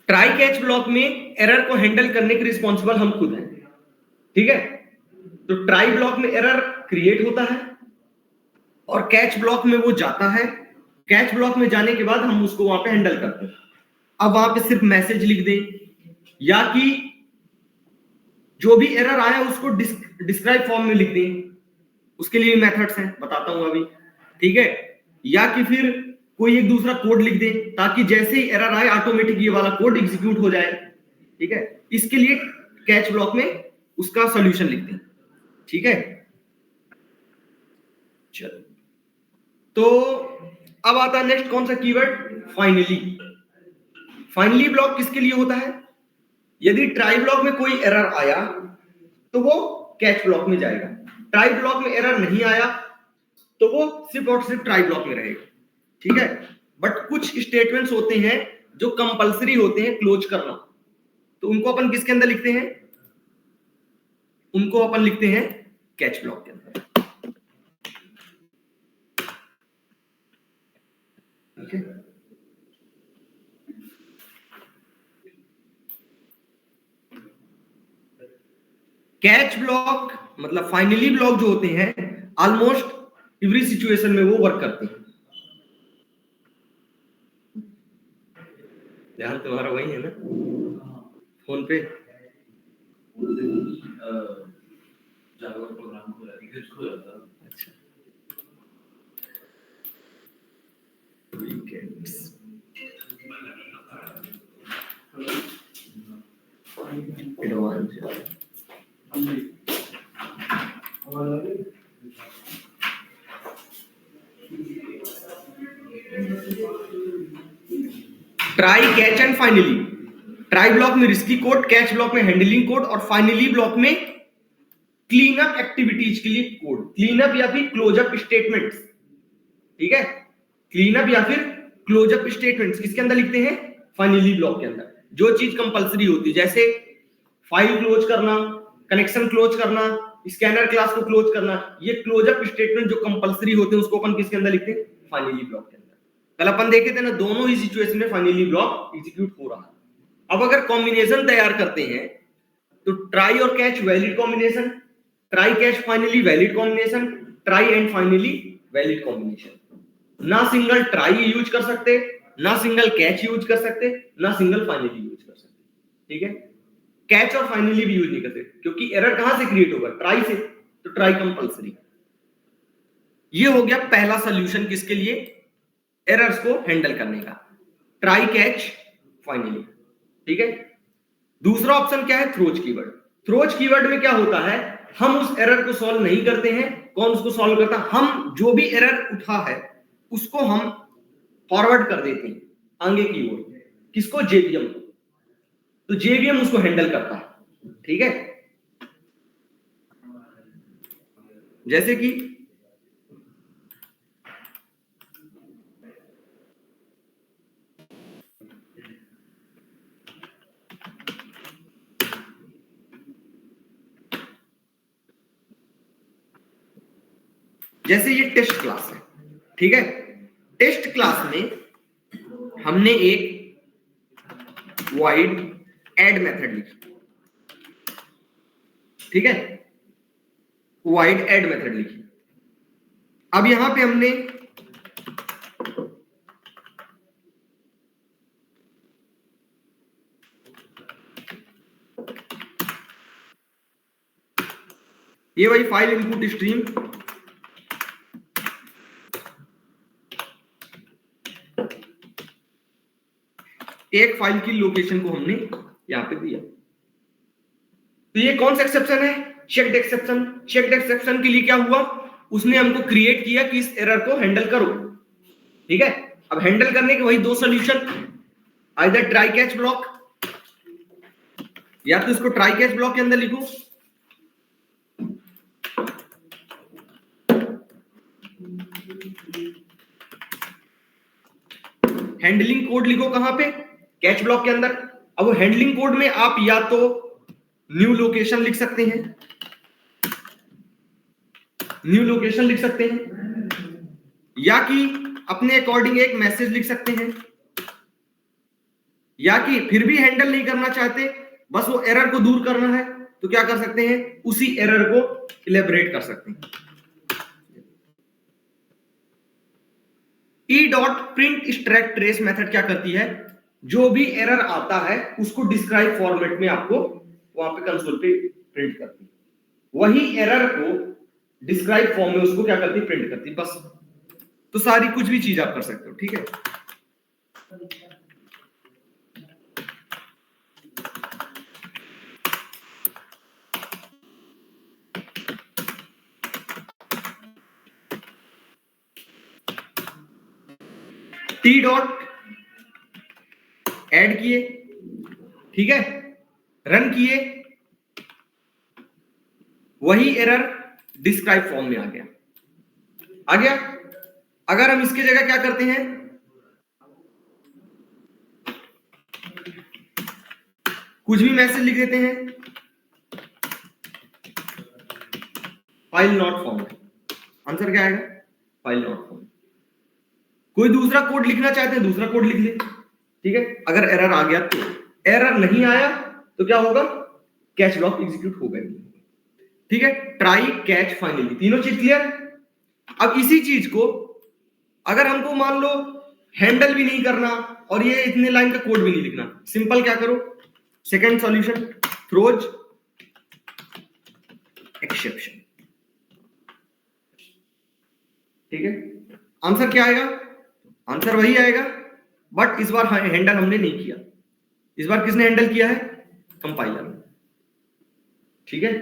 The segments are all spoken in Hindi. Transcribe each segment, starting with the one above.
ट्राई कैच ब्लॉक में एरर को हैंडल करने के रिस्पॉन्सिबल हम खुद हैं, ठीक है। तो ट्राई ब्लॉक में एरर क्रिएट होता है और कैच ब्लॉक में वो जाता है। कैच ब्लॉक में जाने के बाद हम उसको वहां पे हैंडल करते हैं। अब वहां पे सिर्फ मैसेज लिख दें या कि जो भी एरर आया उसको डिस्क्राइब फॉर्म में लिख दें, उसके लिए मेथड्स हैं, बताता हूं अभी, ठीक है। या कि फिर कोई एक दूसरा कोड लिख दे ताकि जैसे ही एरर आए ऑटोमेटिक ये वाला कोड एग्जीक्यूट हो जाए, ठीक है। इसके लिए कैच ब्लॉक में उसका सॉल्यूशन लिख दें, ठीक है। चलो, तो अब आता है नेक्स्ट कौन सा कीवर्ड, फाइनली। फाइनली ब्लॉक किसके लिए होता है? यदि ट्राई ब्लॉक में कोई एरर आया तो वो कैच ब्लॉक में जाएगा, ट्राई ब्लॉक में एरर नहीं आया तो वो सिर्फ और सिर्फ ट्राई ब्लॉक में रहेगा, ठीक है। बट कुछ स्टेटमेंट्स होते हैं जो कंपलसरी होते हैं क्लोज करना, तो उनको अपन किसके अंदर लिखते हैं? उनको अपन लिखते हैं कैच ब्लॉक के अंदर, ठीक है। कैच ब्लॉक मतलब फाइनली ब्लॉक जो होते हैं ऑलमोस्ट एवरी सिचुएशन में वो वर्क करते हैं। ध्यान तुम्हारा वही है ना, फोन पे प्रोग्राम अच्छा, try catch and finally. Try block में रिस्की कोड, कैच ब्लॉक में हैंडलिंग कोड और फाइनली ब्लॉक में क्लीन अप एक्टिविटीज के लिए कोड, क्लीन अप या फिर क्लोज अप स्टेटमेंट्स, ठीक है। क्लीन अप या फिर क्लोज अप स्टेटमेंट्स किसके अंदर लिखते हैं? फाइनली ब्लॉक के अंदर। जो चीज कंपलसरी होती है जैसे फाइल क्लोज करना, कनेक्शन क्लोज करना, स्कैनर क्लास को क्लोज करना, ये क्लोज अप स्टेटमेंट जो कंपलसरी होते हैं उसको अपन किसके अंदर लिखते हैं? फाइनली ब्लॉक के अंदर। कल अपन देखे थे ना, दोनों ही सिचुएशन में फाइनली ब्लॉक एग्जीक्यूट हो रहा है। अब अगर कॉम्बिनेशन तैयार करते हैं तो ट्राई और catch valid combination, try catch finally valid combination, try and finally valid combination. ना सिंगल ट्राई यूज कर सकते, ना सिंगल कैच यूज कर सकते, ना सिंगल फाइनली यूज कर सकते, ठीक है। कैच और फाइनली भी यूज नहीं करते क्योंकि एरर कहां से क्रिएट होगा? ट्राई से, तो ट्राई कंपलसरी। ये हो गया पहला सॉल्यूशन किसके लिए? एरर्स को हैंडल करने का, ट्राई कैच फाइनली, ठीक है। दूसरा ऑप्शन क्या है? Throws keyword. थ्रोज कीवर्ड में क्या होता है? हम उस एरर को सॉल्व नहीं करते हैं। कौन उसको सॉल्व करता? हम जो भी एरर उठा है उसको हम फॉरवर्ड कर देते हैं आगे की ओर, किसको? जेवीएम को। तो जेवीएम उसको हैंडल करता है, ठीक है। जैसे कि जैसे ये टेस्ट क्लास है, ठीक है। टेस्ट क्लास में हमने एक void add मेथड लिखी, ठीक है। void add मेथड लिखी। अब यहां पे हमने ये वही फाइल इनपुट स्ट्रीम, एक फाइल की लोकेशन को हमने यहां पे दिया। तो ये कौन सा एक्सेप्शन है? Checked exception. चेक्ड एक्सेप्शन के लिए क्या हुआ? उसने हमको क्रिएट किया कि इस एरर को हैंडल करो, ठीक है। अब हैंडल करने के वही दो solution, either try catch block या तो इसको ट्राई कैच ब्लॉक के अंदर लिखो, हैंडलिंग कोड लिखो कहां पे? कैच ब्लॉक के अंदर। अब वो हैंडलिंग कोड में आप या तो न्यू लोकेशन लिख सकते हैं, न्यू लोकेशन लिख सकते हैं, या कि अपने अकॉर्डिंग एक मैसेज लिख सकते हैं, या कि फिर भी हैंडल नहीं करना चाहते, बस वो एरर को दूर करना है, तो क्या कर सकते हैं, उसी एरर को इलेबरेट कर सकते हैं। E dot print extract trace method क्या करती है, जो भी एरर आता है उसको डिस्क्राइब फॉर्मेट में आपको वहां पे कंसोल पे प्रिंट करती है, वही एरर को डिस्क्राइब फॉर्म में उसको क्या करती, प्रिंट करती, बस। तो सारी कुछ भी चीज आप कर सकते हो, ठीक है। टी डॉट ऐड किए, ठीक है, रन किए, वही एरर डिस्क्राइब फॉर्म में आ गया। अगर हम इसकी जगह क्या करते हैं, कुछ भी मैसेज लिख देते हैं, फाइल नॉट फाउंड, आंसर क्या आएगा, फाइल नॉट फाउंड। कोई दूसरा कोड लिखना चाहते हैं, दूसरा कोड लिख ले, ठीक है। अगर एरर आ गया तो, एरर नहीं आया तो क्या होगा, कैच ब्लॉक एग्जीक्यूट होगा नहीं, ठीक है। ट्राई कैच फाइनली, तीनों चीज क्लियर। अब इसी चीज को अगर हमको मान लो हैंडल भी नहीं करना और ये इतने लाइन का कोड भी नहीं लिखना, सिंपल क्या करो, सेकंड सॉल्यूशन, थ्रोज एक्सेप्शन, ठीक है। आंसर क्या आएगा, आंसर वही आएगा, बट इस बार हैंडल हमने नहीं किया, इस बार किसने हैंडल किया है, कंपाइलर ने, ठीक है।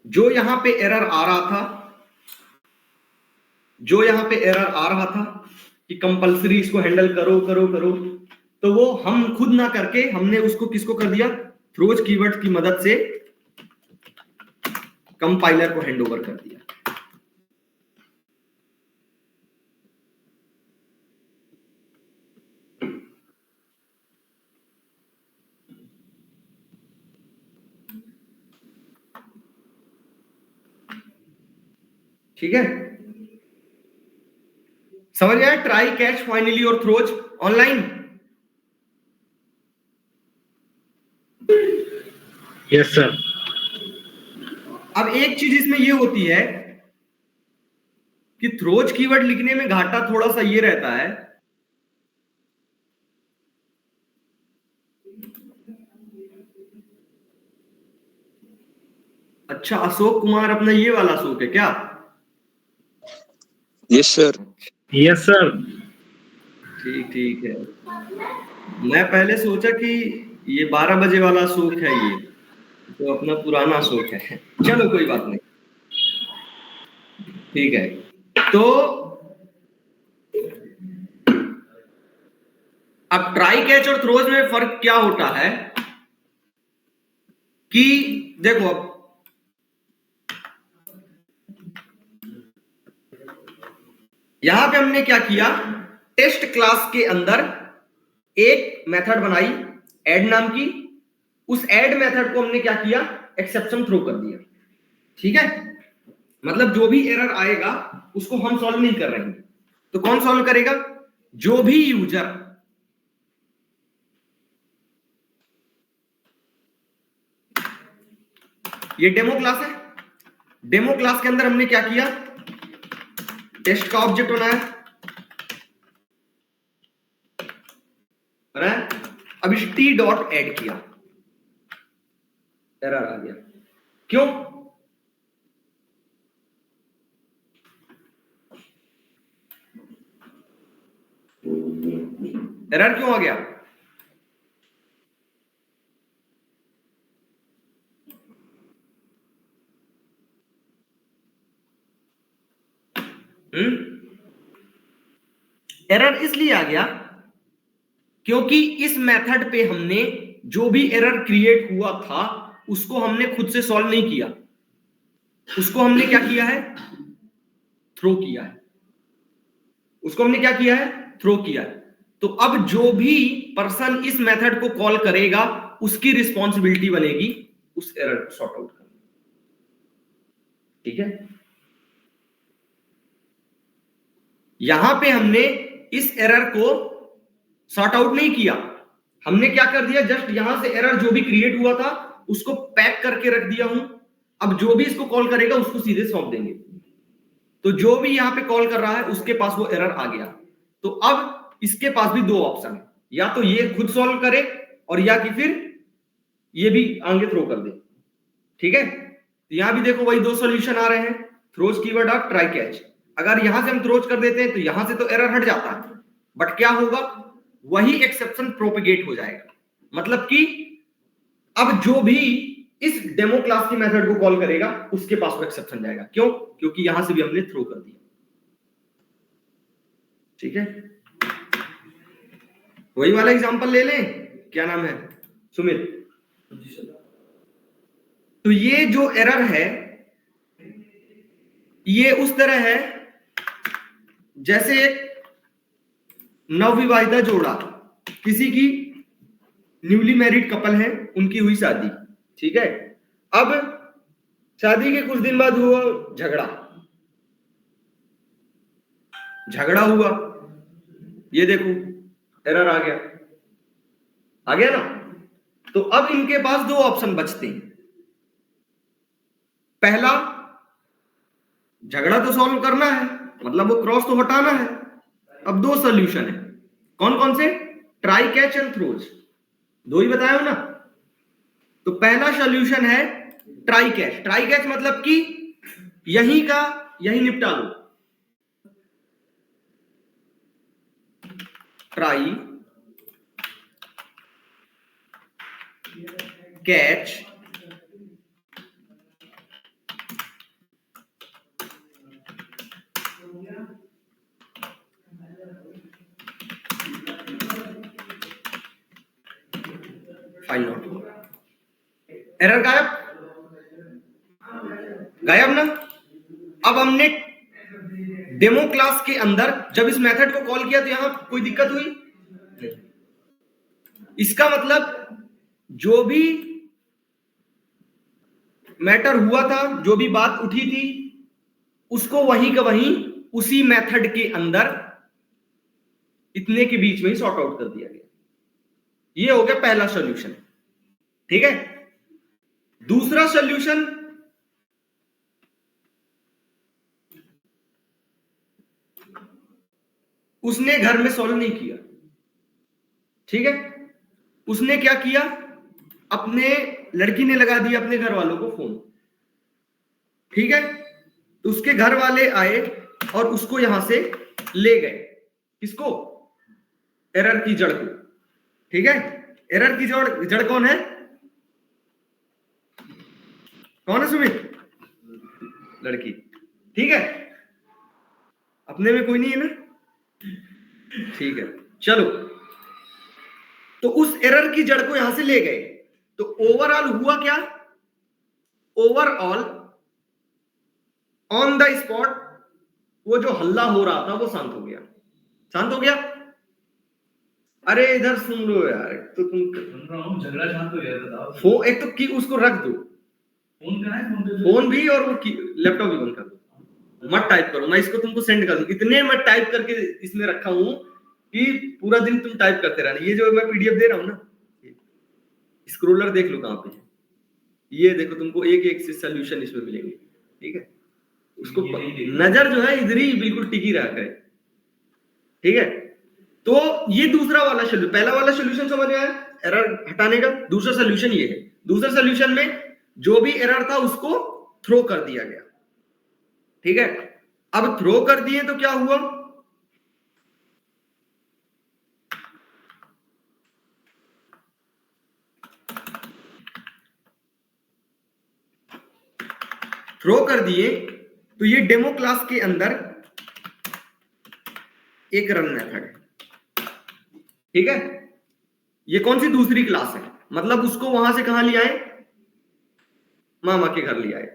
जो यहां पे एरर आ रहा था, जो यहां पे एरर आ रहा था कि कंपलसरी इसको हैंडल करो करो करो, तो वो हम खुद ना करके हमने उसको किसको कर दिया, थ्रोज कीवर्ड की मदद से कंपाइलर को हैंड ओवर कर दिया। ठीक है, समझ आया, ट्राई कैच फाइनली और थ्रोज ऑनलाइन। Yes sir. अब एक चीज इसमें ये होती है कि थ्रोज कीवर्ड लिखने में घाटा थोड़ा सा ये रहता है, अच्छा अशोक कुमार अपना ये वाला अशोक है क्या, यस सर। Yes sir. ठीक ठीक है, मैं पहले सोचा कि ये 12 बजे वाला अशोक है, ये तो अपना पुराना अशोक है, चलो कोई बात नहीं, ठीक है। तो अब ट्राई कैच और थ्रोज में फर्क क्या होता है कि देखो, अब यहां पे हमने क्या किया, टेस्ट क्लास के अंदर एक मेथड बनाई ऐड नाम की, उस ऐड मेथड को हमने क्या किया, एक्सेप्शन थ्रो कर दिया, ठीक है। मतलब जो भी एरर आएगा उसको हम सॉल्व नहीं कर रहे हैं, तो कौन सॉल्व करेगा, जो भी यूजर ये डेमो क्लास है, डेमो क्लास के अंदर हमने क्या किया, टेस्ट का ऑब्जेक्ट बनाया, अब इस टी डॉट ऐड किया, एरर आ गया, क्यों, एरर क्यों आ गया, एरर इसलिए आ गया क्योंकि इस मेथड पे हमने जो भी एरर क्रिएट हुआ था उसको हमने खुद से सॉल्व नहीं किया, उसको हमने क्या किया है, थ्रो किया है, उसको हमने क्या किया है, थ्रो किया है। तो अब जो भी पर्सन इस मेथड को कॉल करेगा उसकी रिस्पॉन्सिबिलिटी बनेगी उस एरर को सॉर्ट आउट करना, ठीक है। यहां पे हमने इस एरर को सॉर्ट आउट नहीं किया, हमने क्या कर दिया, जस्ट यहां से एरर जो भी क्रिएट हुआ था उसको पैक करके रख दिया हूं। अब जो भी इसको कॉल करेगा उसको सीधे सौंप देंगे, तो जो भी यहां पे कॉल कर रहा है उसके पास वो एरर आ गया। तो अब इसके पास भी दो ऑप्शन है, या तो ये खुद सॉल्व करे और या कि फिर ये भी आगे थ्रो कर दे। ठीक है, तो यहां भी देखो वही दो सॉल्यूशन आ रहे हैं, थ्रोज कीवर्ड और ट्राई कैच। अगर यहां से हम थ्रोज कर देते हैं तो यहां से तो एरर हट जाता है, बट क्या होगा, वही एक्सेप्शन प्रोपेगेट हो जाएगा। मतलब कि अब जो भी इस डेमो क्लास की मेथड को कॉल करेगा उसके पास वो एक्सेप्शन जाएगा। क्यों? क्योंकि यहां से भी हमने थ्रो कर दिया। ठीक है, वही वाला एग्जांपल ले लें, क्या नाम है सुमित। तो ये जो एरर है ये उस तरह है जैसे एक नवविवाहिता जोड़ा, किसी की न्यूली मैरिड कपल है, उनकी हुई शादी। ठीक है, अब शादी के कुछ दिन बाद हुआ झगड़ा हुआ, ये देखो एरर आ गया ना। तो अब इनके पास दो ऑप्शन बचते हैं। पहला, झगड़ा तो सॉल्व करना है, मतलब वो क्रॉस तो हटाना है। अब दो सॉल्यूशन है, कौन कौन से, ट्राई कैच एंड थ्रोज, दो ही बताया हूं ना। तो पहला सॉल्यूशन है ट्राई कैच। ट्राई कैच मतलब कि यहीं का यहीं निपटा दो, try catch file note, error गायब ना। अब हमने डेमो क्लास के अंदर जब इस मेथड को कॉल किया तो यहां कोई दिक्कत हुई, इसका मतलब जो भी मैटर हुआ था, जो भी बात उठी थी, उसको वहीं का वहीं उसी मेथड के अंदर इतने के बीच में ही सॉर्ट आउट कर दिया गया। ये हो गया पहला सॉल्यूशन। ठीक है, दूसरा सॉल्यूशन, उसने घर में सॉल्व नहीं किया। ठीक है, उसने क्या किया, अपने लड़की ने लगा दिया अपने घर वालों को फोन। ठीक है, तो उसके घर वाले आए और उसको यहां से ले गए, किसको, एरर की जड़ को। ठीक है, एरर की जड़ कौन है, कौन है सुमित, लड़की। ठीक है, अपने में कोई नहीं है ना, ठीक है चलो। तो उस एरर की जड़ को यहां से ले गए, तो ओवरऑल हुआ क्या, ओवरऑल ऑन द स्पॉट वो जो हल्ला हो रहा था वो शांत हो गया, शांत हो गया। अरे इधर सुन लो यार, तो तुम सुन रहा हूँ, झगड़ा शांत हो गया, बताओ। फोन एक तो की उसको रख दो, फोन कहाँ है, फोन भी और वो लैपटॉप भी बंद कर दो, मत टाइप करो, मैं इसको तुमको सेंड कर दूं। इतने मैं टाइप करके इसमें रखा हूं कि पूरा दिन तुम टाइप करते रहना। ये जो मैं पीडीएफ दे रहा हूं ना, स्क्रोलर देख लो कहां पे है, ये देखो तुमको एक एक से सॉल्यूशन इसमें मिलेंगे। ठीक है, उसको नजर जो है इधर ही बिल्कुल टिकी रहा करे। ठीक है, तो ये दूसरा वाला सोल्यूशन, पहला वाला सोल्यूशन समझ में आया एरर हटाने का। दूसरा सोल्यूशन ये है, दूसरा सोल्यूशन में जो भी एरर था उसको थ्रो कर दिया गया। ठीक है, अब थ्रो कर दिए तो क्या हुआ, थ्रो कर दिए तो ये डेमो क्लास के अंदर एक रन मेथड है। ठीक है, ये कौन सी दूसरी क्लास है, मतलब उसको वहां से कहां ले आए, मामा के घर ले आए।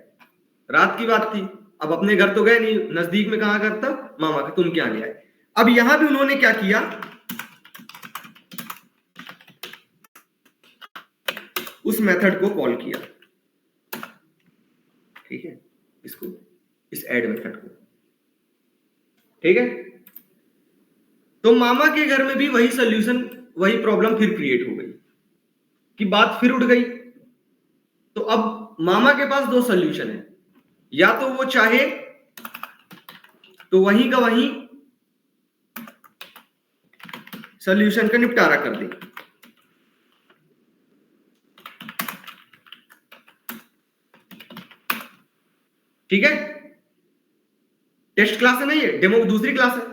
रात की बात थी, अब अपने घर तो गए नहीं, नजदीक में कहां घर था, मामा के, तुम क्या ले आए। अब यहां भी उन्होंने क्या किया, उस मेथड को कॉल किया। ठीक है, इसको, इस ऐड मेथड को। ठीक है, तो मामा के घर में भी वही सोल्यूशन, वही प्रॉब्लम फिर क्रिएट हो गई कि बात फिर उठ गई। तो अब मामा के पास दो सोल्यूशन है, या तो वो चाहे तो वहीं का वहीं सोल्यूशन का निपटारा कर दे, ठीक है। टेस्ट क्लास है ना, ये डेमो दूसरी क्लास है।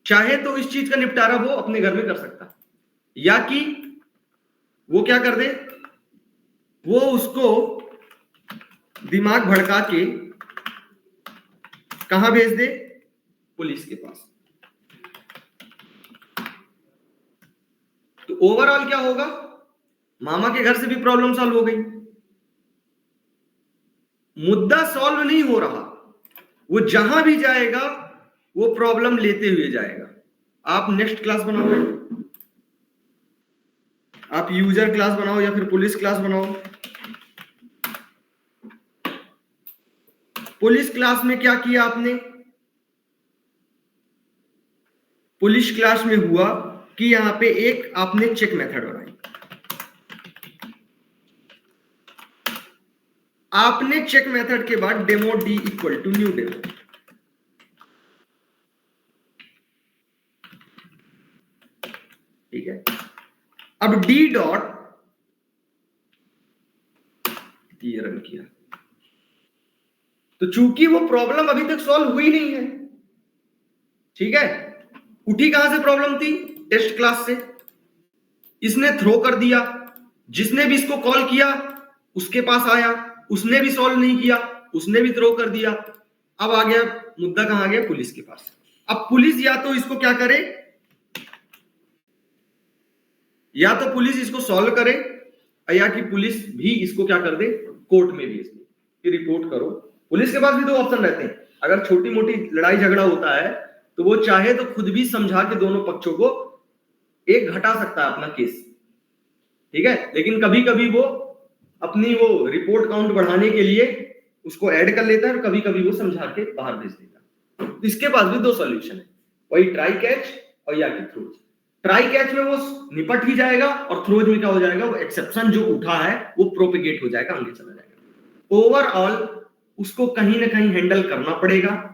चाहे तो इस चीज का निपटारा वो अपने घर में कर सकता, या कि वो क्या कर दे, वो उसको दिमाग भड़का के कहां भेज दे, पुलिस के पास। तो ओवरऑल क्या होगा, मामा के घर से भी प्रॉब्लम सॉल्व हो गई, मुद्दा सॉल्व नहीं हो रहा, वो जहां भी जाएगा वो प्रॉब्लम लेते हुए जाएगा। आप नेक्स्ट क्लास बनाओ, आप यूजर क्लास बनाओ या फिर पुलिस क्लास बनाओ। पुलिस क्लास में क्या किया आपने, पुलिस क्लास में हुआ कि यहां पे एक आपने चेक मेथड बनाई, आपने चेक मेथड के बाद demo D equal to new demo, ठीक है। अब डी डॉट ये रन किया, तो चूंकि वो प्रॉब्लम अभी तक सॉल्व हुई नहीं है, ठीक है। उठी कहां से प्रॉब्लम थी, टेस्ट क्लास से। इसने थ्रो कर दिया, जिसने भी इसको कॉल किया उसके पास आया, उसने भी सॉल्व नहीं किया, उसने भी थ्रो कर दिया। अब आ गया मुद्दा, कहां आ गया, पुलिस के पास। अब पुलिस या तो इसको क्या करे, या तो पुलिस इसको सॉल्व करे, या कि पुलिस भी इसको क्या कर दे, कोर्ट में भेज दे कि रिपोर्ट करो। पुलिस के पास भी दो ऑप्शन रहते हैं, अगर छोटी मोटी लड़ाई झगड़ा होता है तो वो चाहे तो खुद भी समझा के दोनों पक्षों को एक घटा सकता है अपना केस, ठीक है। लेकिन कभी कभी वो अपनी वो रिपोर्ट काउंट बढ़ाने के लिए उसको ऐड कर लेता है, और कभी कभी वो समझा के बाहर भेज देता है। तो इसके पास भी दो सॉल्यूशन है, वही ट्राई कैच और या कि थ्रोज। ट्राई कैच में वो निपट ही जाएगा, और थ्रोज में क्या हो जाएगा, वो एक्सेप्शन जो उठा है वो प्रोपेगेट हो जाएगा, आगे चला जाएगा। ओवरऑल उसको कहीं ना कहीं हैंडल करना पड़ेगा,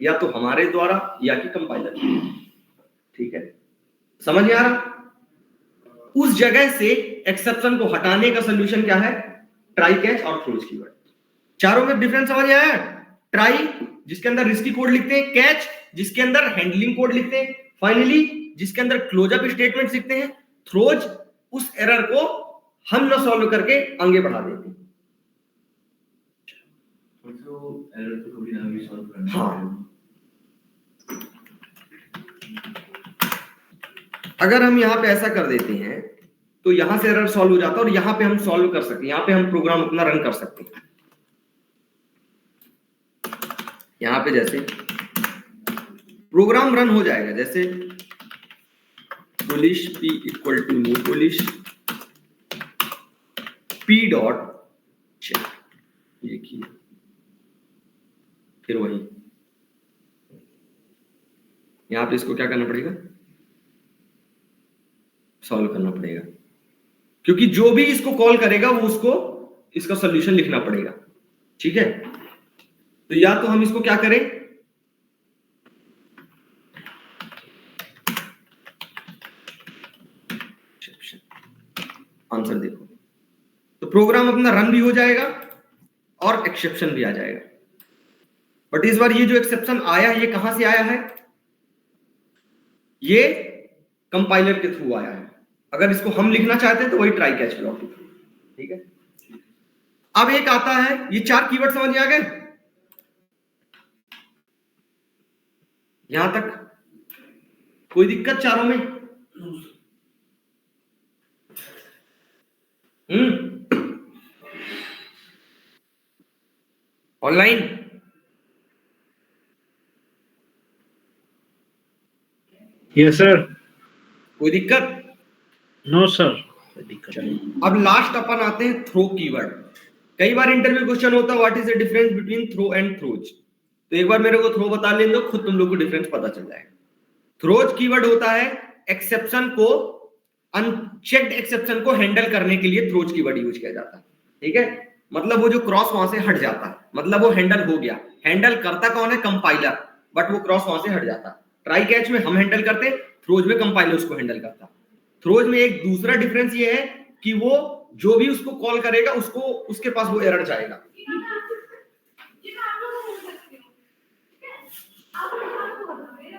या तो हमारे द्वारा या कि कंपाइलर, ठीक है। समझ में आ रहा, उस जगह से एक्सेप्शन को हटाने का सोल्यूशन क्या है, ट्राई कैच और थ्रोज कीवर्ड। चारों में डिफरेंस समझ में आया, ट्राई जिसके अंदर रिस्की कोड लिखते हैं, कैच जिसके अंदर हैंडलिंग कोड लिखते हैं, फाइनली जिसके अंदर क्लोजअप स्टेटमेंट लिखते हैं, थ्रोज उस एरर को हम ना सॉल्व करके आगे बढ़ा देते हैं। एरर तो कभी ना भी सॉल्व करना। हाँ, अगर हम यहां पे ऐसा कर देते हैं तो यहां से एरर सॉल्व हो जाता है, और यहां पे हम सॉल्व कर सकते हैं, यहां पे हम प्रोग्राम अपना रन कर सकते हैं। यहां पे जैसे प्रोग्राम रन हो जाएगा, जैसे police p equal to new police p dot check, ये किया, फिर वही यहां पे इसको क्या करना पड़ेगा, सॉल्व करना पड़ेगा, क्योंकि जो भी इसको कॉल करेगा वो उसको इसका सॉल्यूशन लिखना पड़ेगा, ठीक है। तो या तो हम इसको क्या करें, आंसर देखो, तो प्रोग्राम अपना रन भी हो जाएगा और एक्सेप्शन भी आ जाएगा। बट इस बार ये जो एक्सेप्शन आया है ये कहां से आया है, ये कंपाइलर के थ्रू आया है। अगर इसको हम लिखना चाहते हैं तो वही ट्राई कैच ब्लॉक के थ्रू, ठीक है। अब एक आता है, ये चार कीवर्ड समझ में आ गए यहां तक, कोई दिक्कत चारों में? Online yes sir. कोई दिक्कत? No sir. अब लास्ट अपन आते हैं थ्रो कीवर्ड। कई बार इंटरव्यू क्वेश्चन होता है what is the difference between throw and throws, तो एक बार मेरे को थ्रो बता लें तो खुद तुम लोग को डिफरेंस पता चल जाएगा। थ्रोज कीवर्ड होता है एक्सेप्शन को, अनचेक्ड एक्सेप्शन को हैंडल करने के लिए थ्रोज कीवर्ड यूज किया जाता है। ठीक है, मतलब वो जो क्रॉस वहां से हट जाता है, मतलब वो हैंडल हो गया। हैंडल करता कौन है? कंपाइलर, बट वो क्रॉस वहां से हट जाता है। ट्राई कैच में हम हैंडल करते हैं, थ्रोज में कंपाइलर उसको हैंडल करता है। थ्रोज में एक दूसरा डिफरेंस ये है कि वो जो भी उसको कॉल करेगा उसको उसके पास वो एरर जाएगा।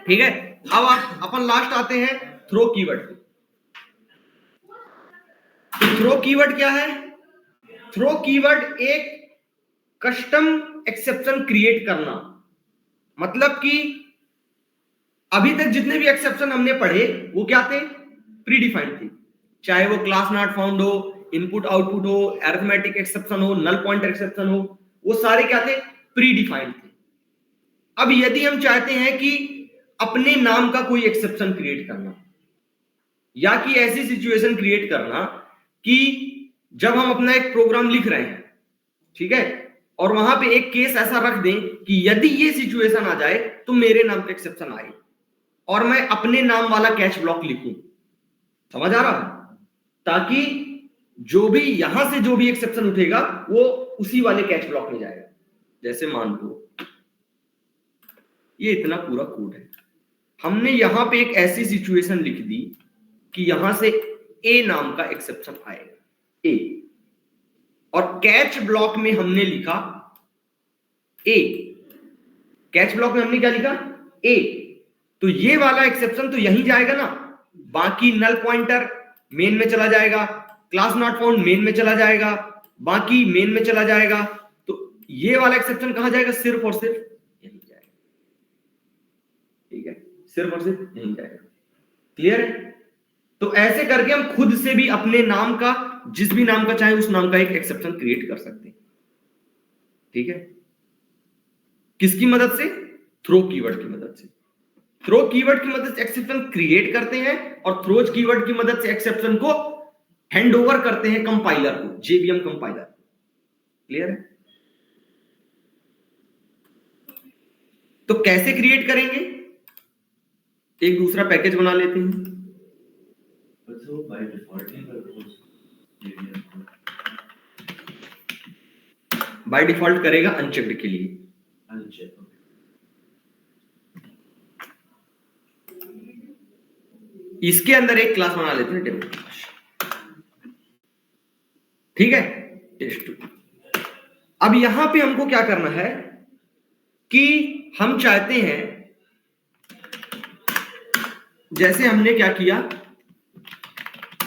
ठीक है, अब अपन लास्ट आते हैं थ्रो कीवर्ड पे। तो थ्रो कीवर्ड क्या है? थ्रो कीवर्ड एक कस्टम एक्सेप्शन क्रिएट करना, मतलब कि अभी तक जितने भी एक्सेप्शन हमने पढ़े वो क्या थे? प्रीडिफाइंड थे, चाहे वो क्लास नॉट फाउंड हो, इनपुट आउटपुट हो, अरिथमेटिक एक्सेप्शन हो, नल पॉइंटर एक्सेप्शन हो, वो सारे क्या थे? प्रीडिफाइंड थे। अब यदि हम चाहते हैं कि अपने नाम का कोई एक्सेप्शन क्रिएट करना, या कि ऐसी सिचुएशन क्रिएट करना कि जब हम अपना एक प्रोग्राम लिख रहे हैं, ठीक है, और वहां पे एक केस ऐसा रख दें कि यदि ये सिचुएशन आ जाए तो मेरे नाम का एक्सेप्शन आए, और मैं अपने नाम वाला कैच ब्लॉक लिखूं। समझ आ रहा है? ताकि जो भी यहां से जो भी एक्सेप्शन उठेगा वो उसी वाले कैच ब्लॉक में जाएगा। जैसे मान लो ये इतना पूरा कोड है, हमने यहां पे एक ऐसी सिचुएशन लिख दी कि यहां से ए नाम का एक्सेप्शन आएगा, ए, और कैच ब्लॉक में हमने लिखा ए। कैच ब्लॉक में हमने क्या लिखा? ए। तो ये वाला एक्सेप्शन तो यहीं जाएगा ना, बाकी नल पॉइंटर मेन में चला जाएगा, क्लास नॉट फाउंड मेन में चला जाएगा, बाकी मेन में चला जाएगा। तो ये वाला एक्सेप्शन कहां जाएगा? सिर्फ और सिर्फ यहीं जाएगा। ठीक है, सिर्फ और सिर्फ यहीं जाएगा। क्लियर है? तो ऐसे करके हम खुद से भी अपने नाम का, जिस भी नाम का चाहे उस नाम का एक एक्सेप्शन क्रिएट कर सकते हैं। ठीक है, किसकी मदद से? थ्रो कीवर्ड की मदद से। थ्रो कीवर्ड की मदद से एक्सेप्शन क्रिएट करते हैं, और थ्रोज कीवर्ड की मदद से एक्सेप्शन को हैंड ओवर करते हैं कंपाइलर को, जेवीएम कंपाइलर। क्लियर है? तो कैसे क्रिएट करेंगे? एक दूसरा पैकेज बना लेते हैं। So by default he those JVM को बाय डिफॉल्ट करेगा अनचेक्ड के लिए। uncheck, okay. इसके अंदर एक क्लास बना लेते हैं डेमो क्लास। ठीक है, टेस्ट 2। अब यहां पे हमको क्या करना है कि हम चाहते हैं, जैसे हमने क्या किया,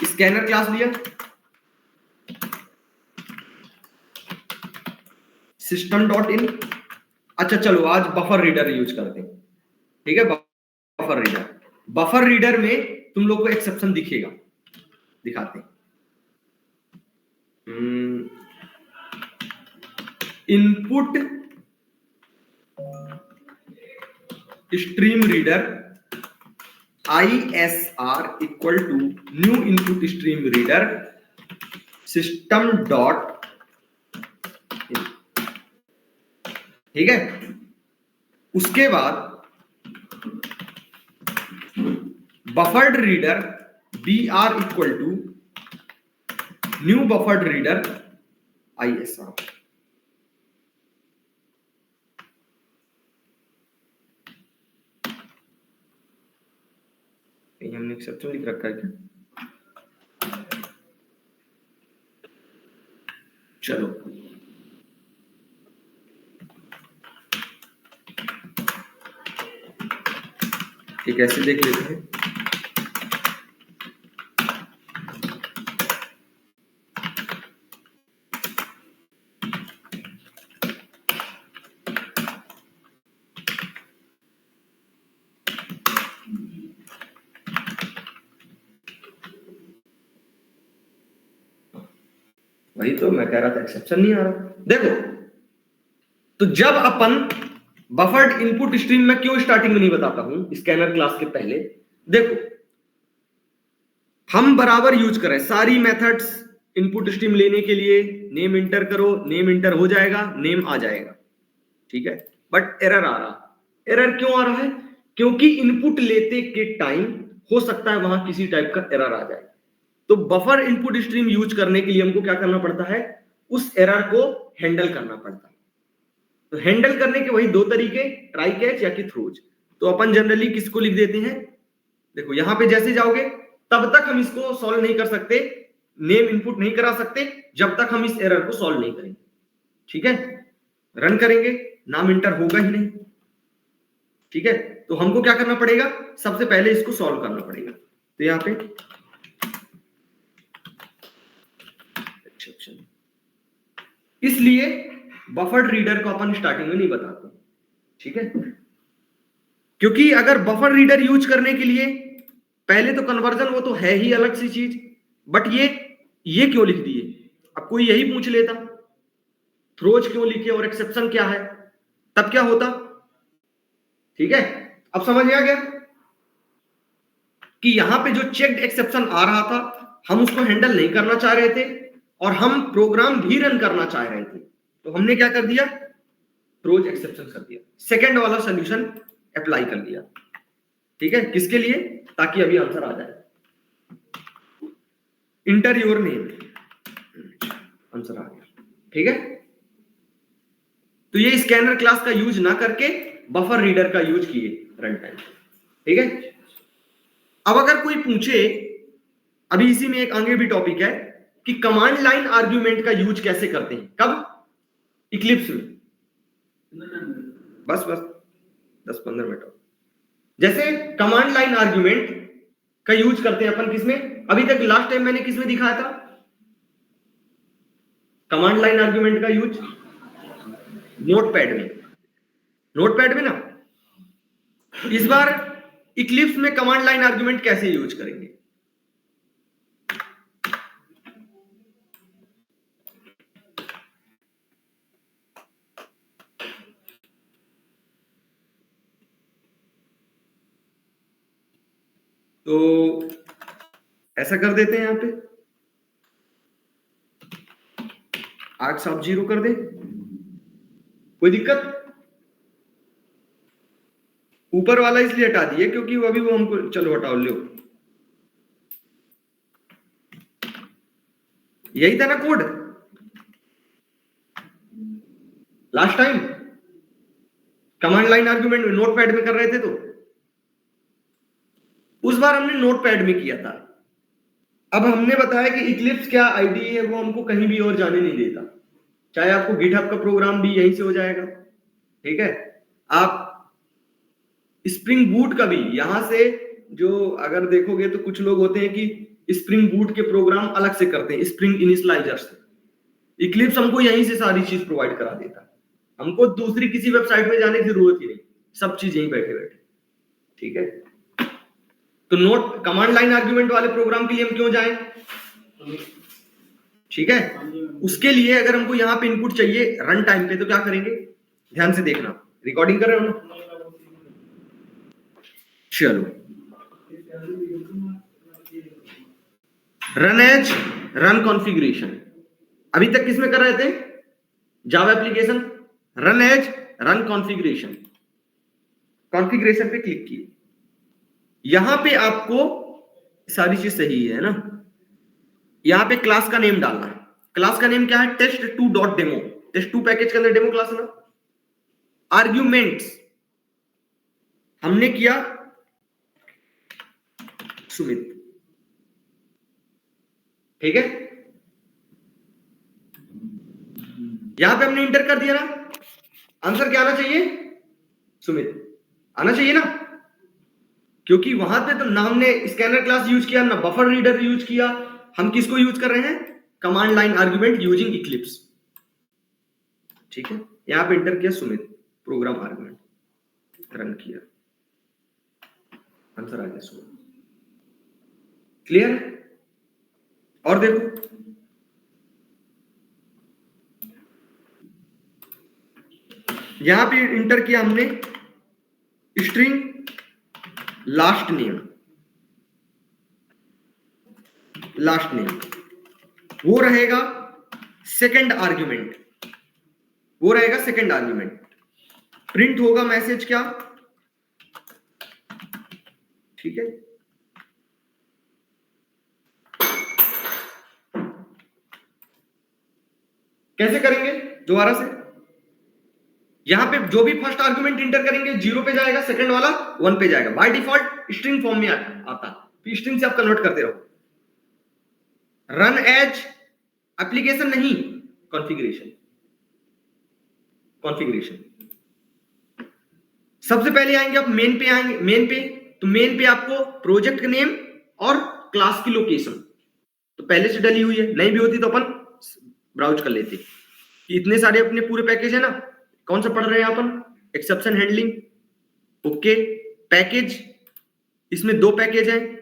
स्कैनर क्लास लिया, सिस्टम डॉट इन। अच्छा चलो आज बफर रीडर यूज करते हैं। ठीक है, बफर रीडर। बफर रीडर में तुम लोग को एक्सेप्शन दिखेगा, दिखाते हैं। Input stream reader ISR equal to new input stream reader system dot. ठीक है, उसके बाद buffered reader BR equal to new buffered reader ISR। हमने एक्सेप्शन लिख रखा है क्या? चलो एक ऐसे देख लेते हैं। वही तो मैं कह रहा था, एक्सेप्शन नहीं आ रहा। देखो, तो जब अपन बफर्ड इनपुट स्ट्रीम में क्यों स्टार्टिंग में नहीं बताता हूं स्कैनर क्लास के पहले, देखो हम बराबर यूज करें सारी मेथड्स इनपुट स्ट्रीम लेने के लिए। नेम इंटर करो, नेम इंटर हो जाएगा, नेम आ जाएगा। ठीक है, बट एरर आ रहा। एरर क्यों आ रहा है? क्योंकि इनपुट लेते के टाइम हो सकता है वहां किसी टाइप का एरर आ जाए। तो बफर इनपुट स्ट्रीम यूज करने के लिए हमको क्या करना पड़ता है, उस एरर को हैंडल करना पड़ता है। तो हैंडल करने के वही दो तरीके, ट्राई कैच या कि थ्रोज। तो अपन जनरली किसको लिख देते हैं, देखो यहां पे जैसे जाओगे तब तक हम इसको सॉल्व नहीं कर सकते, नेम इनपुट नहीं करा सकते जब तक हम इस एरर को सॉल्व नहीं करेंगे। ठीक है, रन करेंगे, नाम इंटर होगा ही नहीं। ठीक है, तो हमको क्या करना पड़ेगा, सबसे पहले इसको सॉल्व करना पड़ेगा। तो यहां पे एक्सेप्शन, इसलिए बफर रीडर को अपन स्टार्टिंग में नहीं बताते। ठीक है, क्योंकि अगर बफर रीडर यूज करने के लिए पहले तो कन्वर्जन वो तो है ही अलग सी चीज, बट ये क्यों लिख दिए, अब कोई यही पूछ लेता थ्रोज क्यों लिखे और एक्सेप्शन क्या है, तब क्या होता। ठीक है, अब समझ में आ गया कि यहां पे जो चेक्ड एक्सेप्शन आ रहा था हम उसको हैंडल नहीं करना चाह रहे थे और हम प्रोग्राम भी रन करना चाह रहे थे, तो हमने क्या कर दिया, थ्रोज एक्सेप्शन कर दिया, सेकंड वाला सोल्यूशन अप्लाई कर दिया। ठीक है, किसके लिए, ताकि अभी आंसर आ जाए, इंटर योर नेम, आंसर आ गया। ठीक है, तो ये स्कैनर क्लास का यूज ना करके बफर रीडर का यूज किए रन टाइम। ठीक है, अब अगर कोई पूछे, अभी इसी में एक आगे भी टॉपिक है कि कमांड लाइन आर्ग्यूमेंट का यूज कैसे करते हैं, कब, इक्लिप्स में, बस 10-15 मिनट और। जैसे कमांड लाइन आर्ग्यूमेंट का यूज करते हैं अपन किसमें, अभी तक लास्ट टाइम मैंने किसमें दिखाया था कमांड लाइन आर्ग्यूमेंट का यूज, नोटपैड में, नोटपैड में ना। इस बार इक्लिप्स में कमांड लाइन आर्ग्यूमेंट कैसे यूज करेंगे, तो ऐसा कर देते हैं, यहां पे आर्क्स आप 0 कर दे, कोई दिक्कत, ऊपर वाला इसलिए हटा दिए क्योंकि वो अभी वो हमको, चलो हटाओ, लो यही था ना code last time, command line argument में नोटपैड में कर रहे थे, तो उस बार हमने नोटपैड में किया था। अब हमने बताया कि इक्लिप्स क्या आईडी है, वो हमको कहीं भी और जाने नहीं देता, चाहे आपको गिटहब का प्रोग्राम भी यहीं से हो जाएगा। ठीक है, आप स्प्रिंग बूट का भी यहां से, जो अगर देखोगे तो कुछ लोग होते हैं कि स्प्रिंग बूट के प्रोग्राम अलग से करते हैं स्प्रिंग इनिशियलाइजर से, इक्लिप्स हमको यहीं से सारी चीज प्रोवाइड करा देता है, हमको दूसरी किसी वेबसाइट में जाने की जरूरत ही नहीं, सब चीज यहीं बैठे बैठे। ठीक है, तो नोट कमांड लाइन आर्ग्यूमेंट वाले प्रोग्राम के लिए हम क्यों जाएं, ठीक है, उसके लिए अगर हमको यहां पे इनपुट चाहिए रन टाइम पे, तो क्या करेंगे, ध्यान से देखना, रिकॉर्डिंग कर रहे हो ना, चलो रन एज रन कॉन्फ़िगरेशन, अभी तक किसमें कर रहे थे, Java application, run as run configuration, configuration पे क्लिक किए, यहां पे आपको सारी चीज सही है ना, यहां पे क्लास का नेम डालना है, क्लास का नेम क्या है, test2.demo, test2 पैकेज के अंदर डेमो क्लास है ना। आर्ग्यूमेंट्स हमने किया सुमित, ठीक है, यहां पे हमने इंटर कर दिया ना, आंसर क्या आना चाहिए, सुमित आना चाहिए ना, क्योंकि वहां पे तो ना हमने स्कैनर क्लास यूज किया ना बफर रीडर यूज किया, हम किसको यूज कर रहे हैं, command line argument using Eclipse. ठीक है, यहां पे इंटर किया सुमित, प्रोग्राम आर्ग्यूमेंट, रन किया, आंसर आ गया सुमित, क्लियर। और देखो यहां पे इंटर किया हमने string last name, last name वो रहेगा सेकंड आर्ग्यूमेंट, वो रहेगा सेकंड आर्ग्यूमेंट, प्रिंट होगा मैसेज क्या, ठीक है, कैसे करेंगे दोबारा से? यहां पे जो भी फर्स्ट आर्गुमेंट इंटर करेंगे 0 पे जाएगा, सेकंड वाला 1 पे जाएगा। बाय डिफॉल्ट स्ट्रिंग फॉर्म में आता, फिर स्ट्रिंग से आप कन्वर्ट करते रहो। रन एज एप्लीकेशन नहीं, कॉन्फ़िगरेशन। सबसे पहले आएंगे आप मेन पे, आएंगे मेन पे, तो मेन पे आपको प्रोजेक्ट का नेम और क्लास की लोकेशन तो पहले से डली हुई है, नहीं भी होती तो अपन ब्राउज कर लेते। इतने सारे अपने पूरे पैकेज है ना, कौन सा पढ़ रहे हैं अपन? Exception handling, okay. पैकेज, इसमें 2 पैकेज हैं,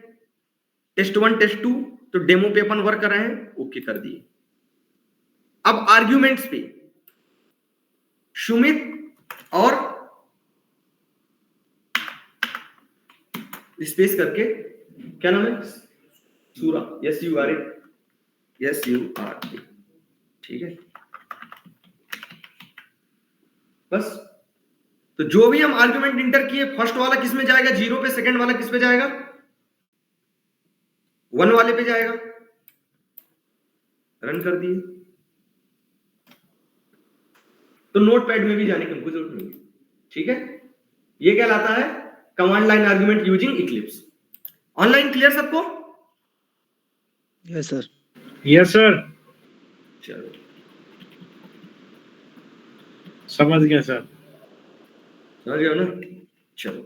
टेस्ट 1 टेस्ट 2, तो डेमो पे अपन वर्क कर रहे हैं, ओके कर दिए। अब आर्ग्यूमेंट्स पे सुमित और स्पेस करके, क्या नाम है? सूरा, SURA, ठीक है। बस, तो जो भी हम आर्गुमेंट इंटर किए, फर्स्ट वाला किस में जाएगा? 0 पे, सेकंड वाला किस पे जाएगा? 1 वाले पे जाएगा। रन कर दिए, तो नोटपैड में भी जाने की हमको जरूरत नहीं है, ठीक है। ये क्या लाता है? Command line argument using Eclipse. Online clear सबको? Yes sir. यस सर, चलो, समझ गया सर। समझ गए हो ना? चलो,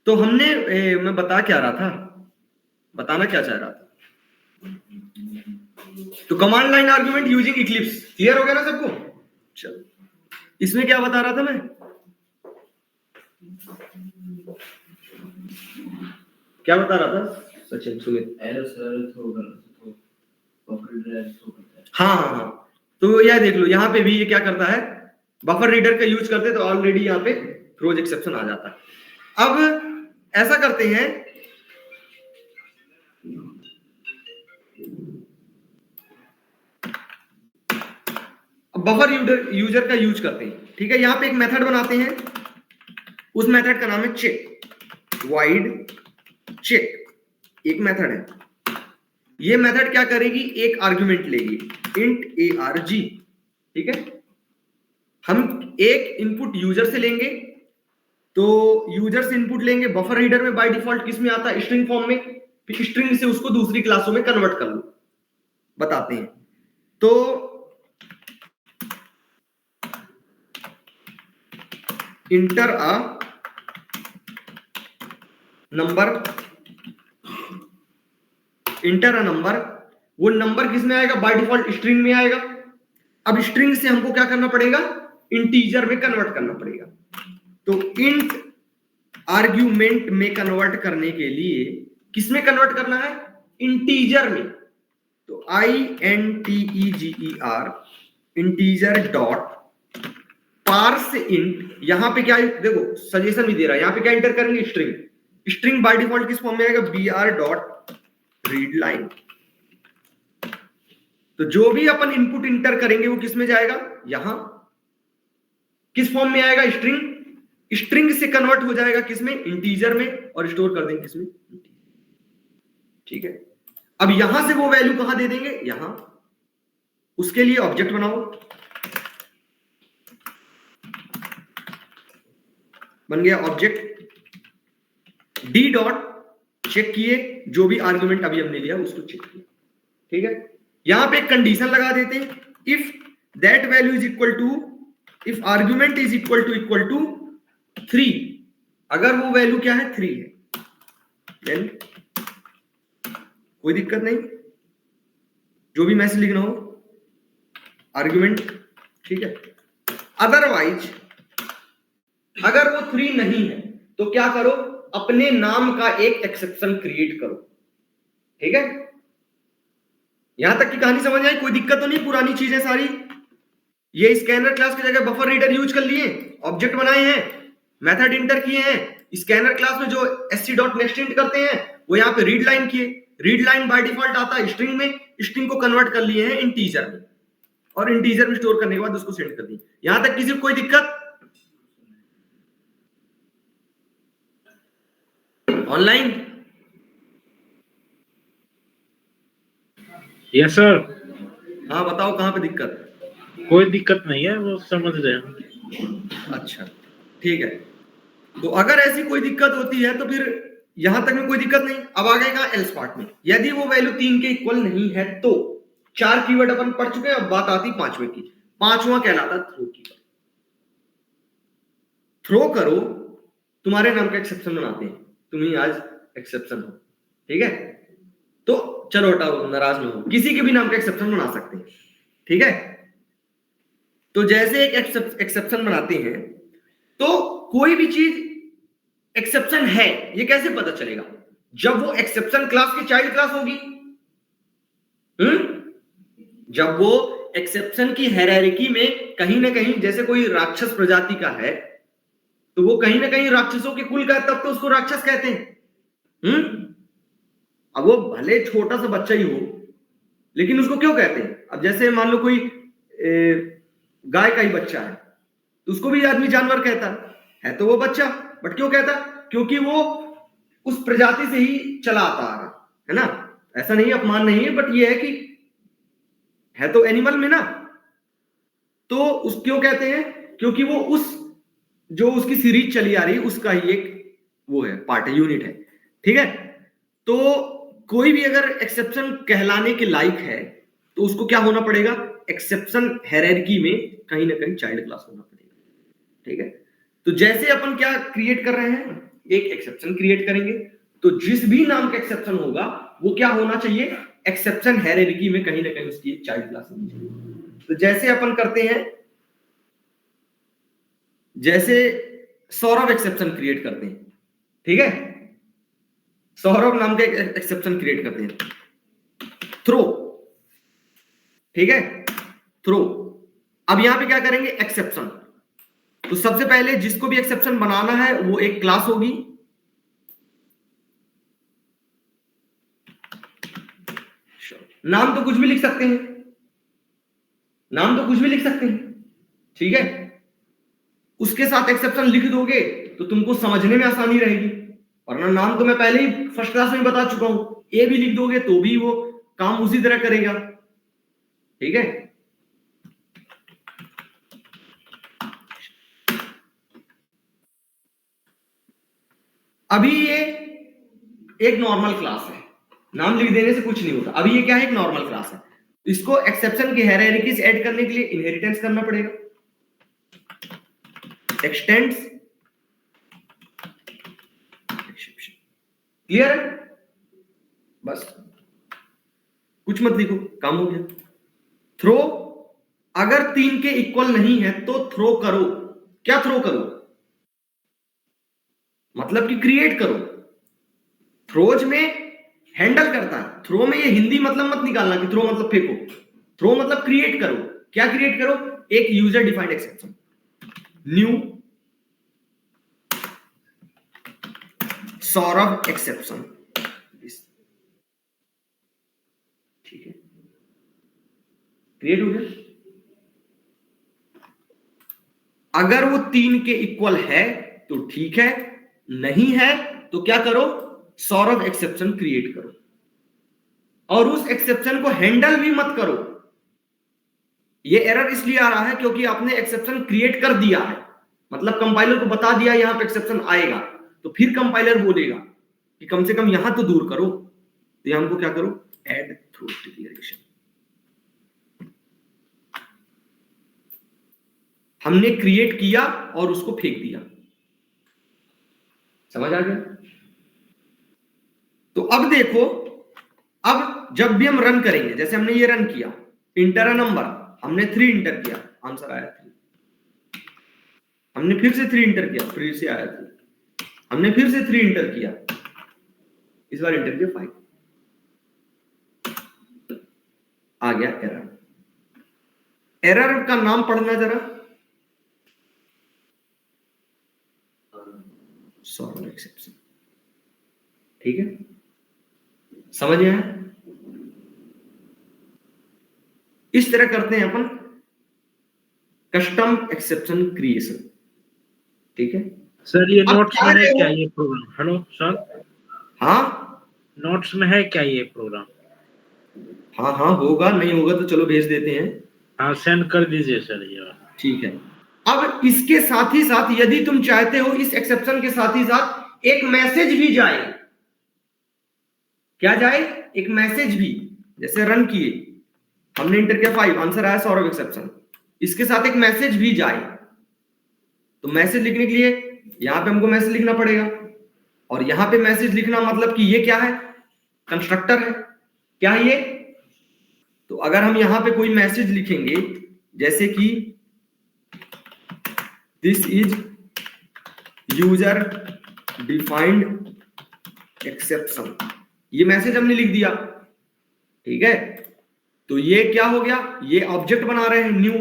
तो हमने मैं बताना क्या चाह रहा था, तो command line argument using Eclipse clear हो गया ना सबको? चलो, इसमें क्या बता रहा था मैं? क्या बता रहा था सचिन, सुमित? हाँ, तो यह देख लो, यहां पे भी ये क्या करता है, बफर रीडर का यूज करते तो ऑलरेडी यहां पे थ्रोज एक्सेप्शन आ जाता है। अब ऐसा करते हैं, बफर यूजर का यूज करते हैं, ठीक है। यहां पे एक मेथड बनाते हैं, उस मेथड का नाम है चेक, वाइड चेक, एक मेथड है। ये मेथड क्या करेगी? एक आर्गुमेंट लेगी, इंट arg, ठीक है। हम एक इनपुट यूजर से लेंगे, तो यूजर से इनपुट लेंगे, बफर रीडर में बाय डिफॉल्ट किस में आता है? स्ट्रिंग फॉर्म में। फिर स्ट्रिंग से उसको दूसरी क्लासों में कन्वर्ट कर लो, बताते हैं। तो इंटर अ नंबर, वो नंबर किस में आएगा? बाय डिफॉल्ट स्ट्रिंग में आएगा। अब स्ट्रिंग से हमको क्या करना पड़ेगा? इंटीजर में कन्वर्ट करना पड़ेगा। तो इंट आर्ग्यूमेंट में कन्वर्ट करने के लिए किस में कन्वर्ट करना है? इंटीजर में। तो INTEGER, integer dot parse int, यहां पे क्या है देखो, सजेशन भी दे रहा है, यहां पे क्या इंटर करेंगे? स्ट्रिंग बाय डिफॉल्ट किस फॉर्म में आएगा? BR dot read line. तो जो भी अपन इनपुट इंटर करेंगे वो किस में जाएगा? यहां किस फॉर्म में आएगा? स्ट्रिंग से कन्वर्ट हो जाएगा किस में? इंटीजर में, और स्टोर कर देंगे किस में? ठीक है। अब यहां से वो वैल्यू कहां दे देंगे? यहां। उसके लिए ऑब्जेक्ट बनाओ, बन गया ऑब्जेक्ट। डी डॉट चेक किए, जो भी आर्गुमेंट अभी हमने लिया उसको चेक किया, ठीक है। यहां पे एक कंडीशन लगा देते हैं, if that value is equal to, if argument is equal to 3, अगर वो वैल्यू क्या है? 3 है, देन कोई दिक्कत नहीं, जो भी मैसेज लिखना हो आर्गुमेंट, ठीक है। अदरवाइज अगर वो 3 नहीं है तो क्या करो? अपने नाम का एक एक्सेप्शन क्रिएट करो, ठीक है। यहां तक की कहानी समझ आई? कोई दिक्कत तो नहीं? पुरानी चीजें सारी, ये स्कैनर क्लास की जगह बफर रीडर यूज कर लिए, ऑब्जेक्ट बनाए हैं, मेथड इंटर किए हैं। स्कैनर क्लास में जो sc.next int करते हैं वो यहाँ पे रीड लाइन किए, रीड लाइन बाय डिफॉल्ट आता है स्ट्रिंग में, स्ट्रिंग को कन्वर्ट कर लिए हैं इंटीजर में, और इंटीजर में स्टोर करने के बाद उसको सेंड कर दिए। यहां तक किसी को कोई दिक्कत? Online yes sir. हाँ बताओ कहाँ पे दिक्कत? कोई दिक्कत नहीं है, वो समझ रहे हैं। अच्छा ठीक है, तो अगर ऐसी कोई दिक्कत होती है तो फिर यहां तक में कोई दिक्कत नहीं। अब आ गए कहां? एल्स पार्ट में। यदि वो वैल्यू 3 के इक्वल नहीं है तो 4 कीवर्ड अपन पढ़ चुके हैं, अब बात आती 5वें की। 5वां कहलाता थ्रो कीवर्ड। थ्रो करो, तुम्हारे नाम का एक्सेप्शन बनाते हैं, तुम ही आज एक्सेप्शन हो, ठीक है? तो चलो हटाओ, नाराज ना हो, किसी के भी नाम का एक्सेप्शन बना सकते हैं, ठीक है? तो जैसे एक एक्सेप्शन बनाते हैं, तो कोई भी चीज एक्सेप्शन है ये कैसे पता चलेगा? जब वो एक्सेप्शन क्लास की चाइल्ड क्लास होगी। जब वो एक्सेप्शन की हायरार्की में कहीं ना कहीं, जैसे कोई राक्षस प्रजाति का है तो वो कहीं ना कहीं राक्षसों के कुल का है, तब तो उसको राक्षस कहते हैं। अब वो भले छोटा सा बच्चा ही हो, लेकिन उसको क्यों कहते हैं? अब जैसे मान लो कोई गाय का ही बच्चा है तो उसको भी आदमी जानवर कहता है तो वो बच्चा, बट क्यों कहता? क्योंकि वो उस प्रजाति से ही चला आता आ रहा है ना। ऐसा नहीं, अपमान नहीं है, बट ये है कि है तो एनिमल में ना। तो उस क्यों कहते हैं? क्योंकि वो उस जो उसकी सीरीज चली आ रही है उसका ही एक वो है, पार्ट है, यूनिट है, ठीक है? तो कोई भी अगर एक्सेप्शन कहलाने के लायक है तो उसको क्या होना पड़ेगा? एक्सेप्शन हायरार्की में कहीं ना कहीं चाइल्ड क्लास होना पड़ेगा, ठीक है? तो जैसे अपन क्या क्रिएट कर रहे हैं, एक एक्सेप्शन क्रिएट करेंगे, तो जिस भी नाम का एक्सेप्शन होगा वो क्या होना चाहिए? एक्सेप्शन हायरार्की में कहीं ना कहीं उसकी चाइल्ड क्लास होनी चाहिए। तो जैसे अपन करते हैं, जैसे सौरभ एक्सेप्शन क्रिएट करते हैं, ठीक है? सौरभ नाम का एक्सेप्शन क्रिएट करते हैं, थ्रो, ठीक है? थ्रो। अब यहां पे क्या करेंगे? एक्सेप्शन। तो सबसे पहले जिसको भी एक्सेप्शन बनाना है वो एक क्लास होगी, नाम तो कुछ भी लिख सकते हैं, नाम तो कुछ भी लिख सकते हैं, ठीक है? उसके साथ एक्सेप्शन लिख दोगे तो तुमको समझने में आसानी रहेगी, वरना नाम तो मैं पहले ही फर्स्ट क्लास में बता चुका हूं। ए भी लिख दोगे तो भी वो काम उसी तरह करेगा, ठीक है? अभी ये एक नॉर्मल क्लास है, नाम लिख देने से कुछ नहीं होता। अभी ये क्या है? एक नॉर्मल क्लास है। इसको एक्सेप्शन की हायरार्की से ऐड करने के लिए इनहेरिटेंस करना पड़ेगा, एक्सटेंड्स एक्सेप्शन। क्लियर है? बस कुछ मत लिखो, काम हो गया। थ्रो, अगर 3 के इक्वल नहीं है तो थ्रो करो। क्या थ्रो करो? मतलब कि क्रिएट करो। थ्रोज में हैंडल करता है, थ्रो में ये हिंदी मतलब मत निकालना कि थ्रो मतलब फेंको। थ्रो मतलब क्रिएट करो। क्या क्रिएट करो? एक user defined exception, new Saurabh exception, ठीक है? क्रिएट हो गया। अगर वो 3 के इक्वल है तो ठीक है, नहीं है तो क्या करो? सौरभ एक्सेप्शन क्रिएट करो, और उस एक्सेप्शन को हैंडल भी मत करो। ये एरर इसलिए आ रहा है क्योंकि आपने एक्सेप्शन क्रिएट कर दिया है, मतलब कंपाइलर को बता दिया यहां पे एक्सेप्शन आएगा, तो फिर कंपाइलर बोलेगा कि कम से कम यहां तो दूर करो। तो यहां हमको क्या करो? Add throw declaration. हमने क्रिएट किया और उसको फेंक दिया। समझ आ गया? तो अब देखो, अब जब भी हम रन करेंगे, जैसे हमने ये रन किया, इंटर नंबर, हमने 3 इंटर किया, आंसर आया 3। हमने फिर से 3 इंटर किया, फिर से आया 3। हमने फिर से 3 इंटर किया, इस बार इंटर किया 5, आ गया एरर। एरर का नाम पढ़ना जरा, सॉल्व एक्सेप्शन, ठीक है? समझ में आया? इस तरह करते हैं अपन कस्टम एक्सेप्शन क्रिएशन, ठीक है? सर ये अब नोट्स क्या में है है क्या वो? ये प्रोग्राम? हेलो सर, हाँ नोट्स में है क्या ये प्रोग्राम? हाँ हाँ होगा, नहीं होगा तो चलो भेज देते हैं। हाँ सेंड कर दीजिए सर ये वाला। ठीक है। अब इसके साथ ही साथ यदि तुम चाहते हो इस एक्सेप्शन के साथ ही साथ एक मैसेज भी जाए, क्या जाए, एक मैसेज भी, जैसे रन किए हमने इंटर किया 5, आंसर आया सौरभ एक्सेप्शन, इसके साथ एक मैसेज भी जाए, तो मैसेज लिखने के लिए यहां पे हमको मैसेज लिखना पड़ेगा, और यहां पे मैसेज लिखना मतलब कि ये क्या है, कंस्ट्रक्टर है, क्या है ये। तो अगर हम यहां पे कोई मैसेज लिखेंगे जैसे कि this is user defined exception, ये मैसेज हमने लिख दिया, ठीक है। तो ये क्या हो गया, ये ऑब्जेक्ट बना रहे हैं न्यू,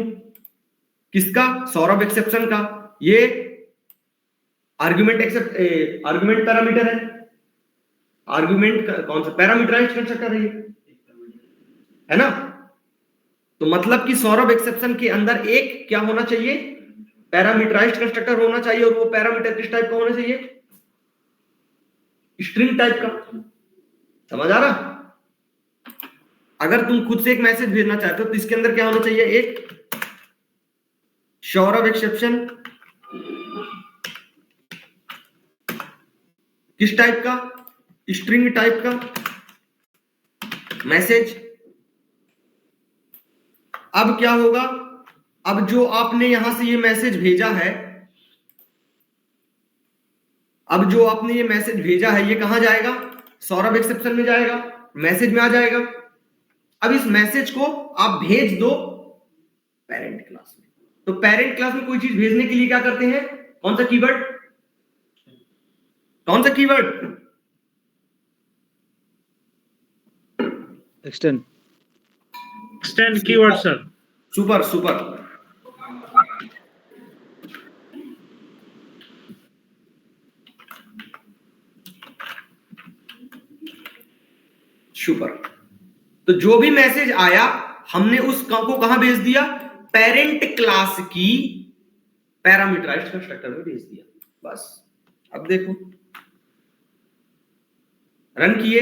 किसका, सौरभ एक्सेप्शन का। ये आर्गुमेंट पैरामीटर है, आर्गुमेंट कौन सा, पैरामीटराइज्ड कंस्ट्रक्टर है ना। तो मतलब कि सौरभ एक्सेप्शन के अंदर एक क्या होना चाहिए, पैरामीटराइज्ड कंस्ट्रक्टर होना चाहिए, और वो पैरामीटर किस टाइप का होना चाहिए, स्ट्रिंग टाइप का। समझ आ रहा। अगर तुम खुद से एक मैसेज भेजना चाहते हो तो इसके अंदर क्या होना चाहिए, एक सौरभ एक्सेप्शन किस टाइप का, स्ट्रिंग टाइप का मैसेज। अब क्या होगा, अब जो आपने यहां से ये मैसेज भेजा है, अब जो आपने ये मैसेज भेजा है ये कहां जाएगा, सौरभ एक्सेप्शन में जाएगा, मैसेज में आ जाएगा। अब इस मैसेज को आप भेज दो पेरेंट क्लास में। तो पेरेंट क्लास में कोई चीज भेजने के लिए क्या करते हैं, कौन सा कीवर्ड, कौन सा keyword, extend extend keyword sir. Super super. Super. तो जो भी मैसेज आया हमने उस को कहां भेज दिया, पेरेंट क्लास की पैरामीटराइज्ड कंस्ट्रक्टर में भेज दिया, बस। अब देखो रन किए,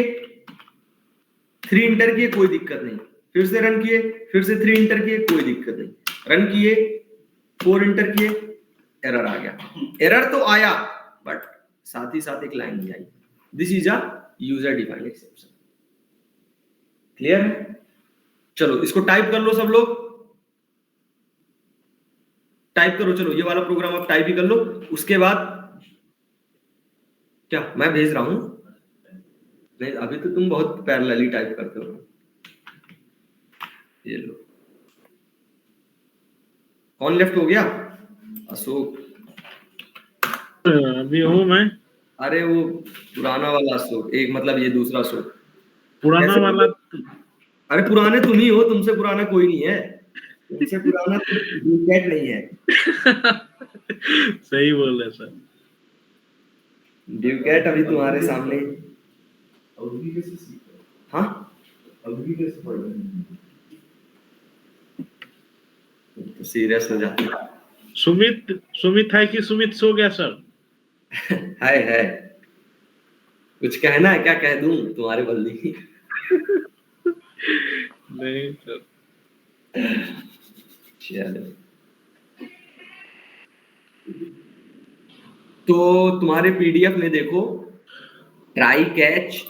3 इंटर किए कोई दिक्कत नहीं, फिर से रन किए, फिर से 3 इंटर किए कोई दिक्कत नहीं, रन किए 4 इंटर किए, एरर आ गया। एरर तो आया बट साथ ही साथ एक लाइन भी आई, this is a user defined exception. Clear है। चलो इसको टाइप कर लो सब लोग, टाइप करो, चलो ये वाला प्रोग्राम आप टाइप ही कर लो। उसके बाद क्या मैं भेज रहा हूं, नहीं अभी तो तुम बहुत पैरेलली टाइप करते हो। ये लो, कौन लेफ्ट हो गया, अशोक। अभी हूँ मैं। अरे वो पुराना वाला अशोक, एक मतलब ये दूसरा अशोक, पुराना ऐसे वाला। अरे पुराने तुम ही हो, तुमसे पुराना कोई नहीं है, तुमसे पुराना तो ड्यूकैट नहीं है। सही बोल रहे सर। ड्यूकैट अभी तुम्हारे सामने। अभी कैसे सीखा, हाँ अभी कैसे पढ़ा, तो सीरियस हो जाते। सुमित है कि सुमित सो गया सर। है कुछ कहना है क्या, कह दूं तुम्हारे बल्दी। नहीं सर। चलो तो तुम्हारे पीडीएफ में देखो, ट्राई कैच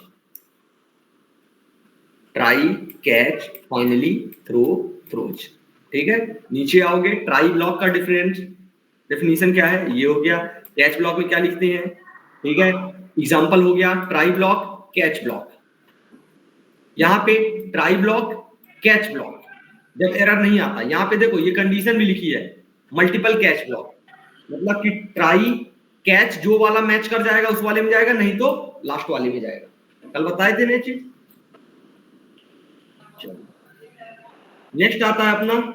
फाइनली थ्रोज, ठीक है। नीचे आओगे, ट्राई ब्लॉक का डेफिनेशन क्या है, ये हो गया। कैच ब्लॉक में क्या लिखते हैं, ठीक है। एग्जांपल हो गया ट्राई ब्लॉक, कैच ब्लॉक। यहाँ पे ट्राई ब्लॉक, कैच ब्लॉक, जब एरर नहीं आता, यहाँ पे देखो ये कंडीशन भी लिखी है, मल्टीपल कैच ब्लॉक, मतलब कि ट्राई कैच जो वाला मैच कर जाएगा उस वाले में जाएगा, नहीं तो लास्ट वाले में जाएगा। कल बताए थे ना चीज। नेक्स्ट आता है अपना,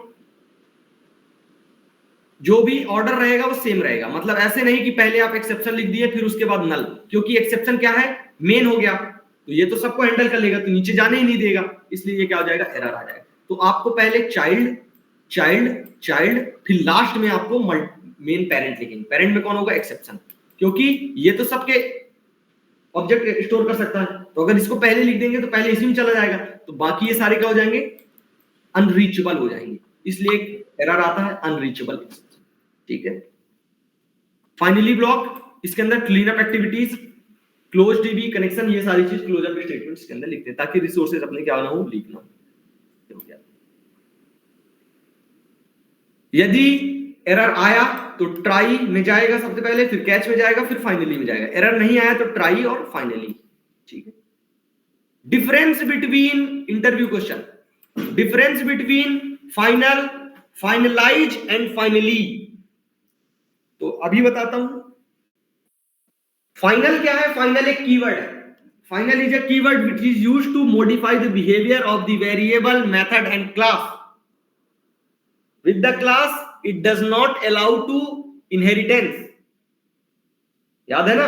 जो भी ऑर्डर रहेगा वो सेम रहेगा, मतलब ऐसे नहीं कि पहले आप एक्सेप्शन लिख दिए फिर उसके बाद नल, क्योंकि एक्सेप्शन क्या है, मेन हो गया, तो ये तो सबको हैंडल कर लेगा, तो नीचे जाने ही नहीं देगा, इसलिए ये क्या हो जाएगा, एरर आ जाएगा। तो आपको पहले चाइल्ड चाइल्ड चाइल्ड, फिर लास्ट में आपको मेन पेरेंट लिखेंगे। पेरेंट में कौन होगा, एक्सेप्शन, क्योंकि ये तो सबके ऑब्जेक्ट स्टोर कर सकता है, तो अगर इसको पहले लिख देंगे तो पहले इसी में चला जाएगा, तो बाकी ये सारे क्या हो जाएंगे, अनरीचेबल हो जाएंगे, इसलिए एक एरर आता है अनरीचेबल एक्सेप्शन। ठीक है, फाइनली ब्लॉक, इसके अंदर clean up activities, close dB connection, ये सारी चीज क्लोजअप स्टेटमेंट्स के अंदर लिखते हैं ताकि रिसोर्सेज अपने क्या ना हो, लीक ना हो। यदि एरर आया तो ट्राई में जाएगा सबसे पहले, फिर कैच में जाएगा, फिर फाइनली में जाएगा। एरर नहीं आया तो ट्राई और फाइनली। ठीक है, difference between, interview question, difference between final, finalize and finally. तो अभी बताता हूं, फाइनल क्या है, फाइनल एक कीवर्ड है। Final is a keyword which is used to modify the behavior of the variable, method and class. With the class it does not allow to inheritance. याद है ना,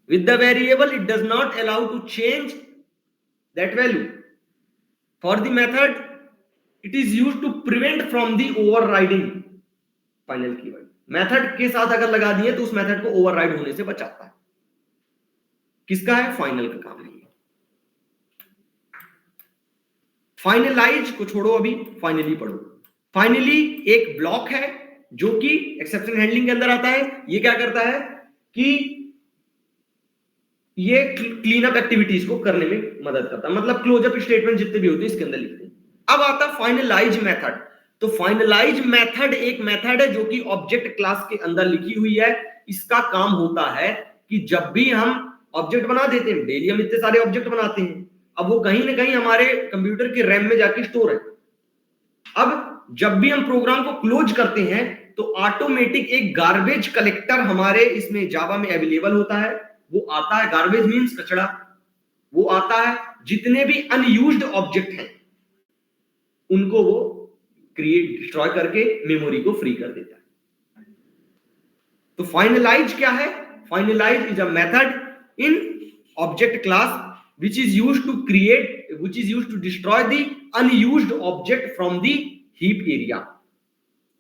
with the variable it does not allow to change that value. For the method it is used to prevent from the overriding. Final keyword method के साथ अगर लगा दिए तो उस मेथड को ओवरराइड होने से बचाता है। किसका है, फाइनल का काम है। फाइनलाइज को छोड़ो, अभी फाइनली पढ़ो। फाइनली एक ब्लॉक है जो कि एक्सेप्शन हैंडलिंग के अंदर आता है। ये क्या करता है कि ये क्लीन अप एक्टिविटीज को करने में मदद करता है, मतलब क्लोजअप स्टेटमेंट जितने भी होते हैं इसके अंदर लिखते हैं। अब आता है फाइनलाइज मेथड। तो फाइनलाइज मेथड एक मेथड है जो कि ऑब्जेक्ट क्लास के अंदर लिखी हुई है। इसका काम होता है कि जब भी हम ऑब्जेक्ट बना देते हैं, डेली हम इतने सारे ऑब्जेक्ट बनाते हैं, अब वो कहीं ना कहीं हमारे कंप्यूटर के रैम में जाके स्टोर है। अब जब भी हम प्रोग्राम को क्लोज करते हैं तो ऑटोमेटिक एक गार्बेज कलेक्टर हमारे इसमें जावा में अवेलेबल होता है। वो आता है, गार्बेज मींस कचरा, वो आता है जितने भी अनयूज्ड ऑब्जेक्ट हैं उनको वो क्रिएट, डिस्ट्रॉय करके मेमोरी को फ्री कर देता है। तो फाइनलाइज क्या है, finalize is a method in object class which is used to create, which is used to destroy the unused object from the heap area.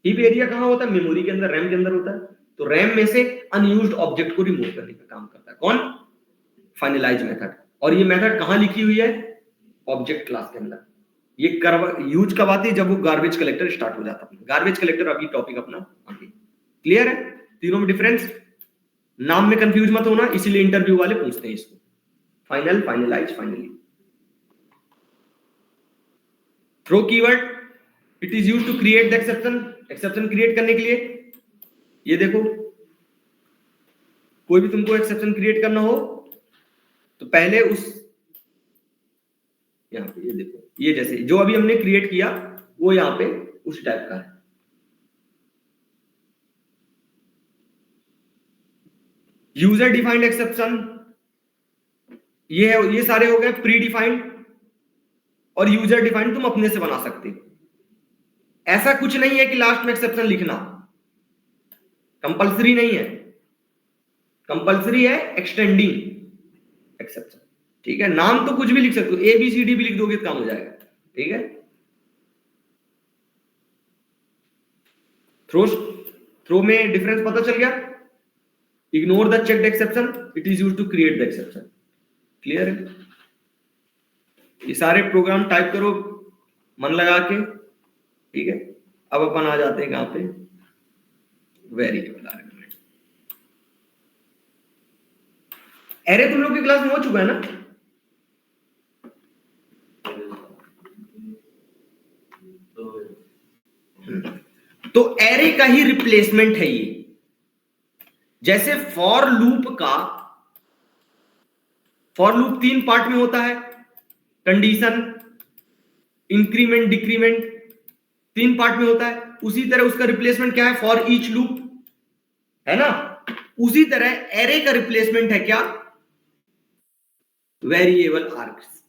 heap area कहां होता है, मेमोरी के अंदर, रैम के अंदर होता है। तो रैम में से अनयूज्ड ऑब्जेक्ट को रिमूव करने का काम करता है कौन, फाइनलाइज मेथड। और ये मेथड कहां लिखी हुई है, ऑब्जेक्ट क्लास के अंदर। ये यूज कब आती है, जब वो गार्बेज कलेक्टर स्टार्ट हो जाता है। गार्बेज कलेक्टर अभी टॉपिक अपना आगे। क्लियर है, तीनों में डिफरेंस, नाम में कंफ्यूज मत होना, इसीलिए इंटरव्यू वाले पूछते हैं इसको। Final, finalize, finally. Throw keyword, it is used to create the exception. Exception create करने के लिए, ये देखो, कोई भी तुमको एक्सेप्शन क्रिएट करना हो तो पहले उस, यहां पे ये देखो, ये जैसे जो अभी हमने क्रिएट किया वो यहां पे उस टाइप का है। यूजर डिफाइंड एक्सेप्शन, ये है, ये सारे हो गए प्री डिफाइंड। और यूजर डिफाइंड तुम अपने से बना सकते हो। ऐसा कुछ नहीं है कि लास्ट में एक्सेप्शन लिखना, कंपलसरी नहीं है। कंपलसरी है एक्सटेंडिंग एक्सेप्शन। ठीक है, नाम तो कुछ भी लिख सकते हो, ए बी सी डी भी लिख दोगे तो काम हो जाएगा। ठीक है, थ्रो में डिफरेंस पता चल गया। Ignore the checked exception, it is used to create the exception. Clear है, ये सारे प्रोग्राम टाइप करो मन लगा के। ठीक है, अब अपन आ जाते हैं कहां पे, वेरिएबल आर्गुमेंट। एरे तुम लोग की क्लास में हो चुका है ना, तो एरे का ही रिप्लेसमेंट है ये। जैसे फॉर लूप का, फॉर लूप 3 पार्ट में होता है, कंडीशन, इंक्रीमेंट, डिक्रीमेंट, 3 पार्ट में होता है। उसी तरह उसका रिप्लेसमेंट क्या है, फॉर ईच लूप, है ना। उसी तरह एरे का रिप्लेसमेंट है क्या, वेरिएबल आर्ग्स।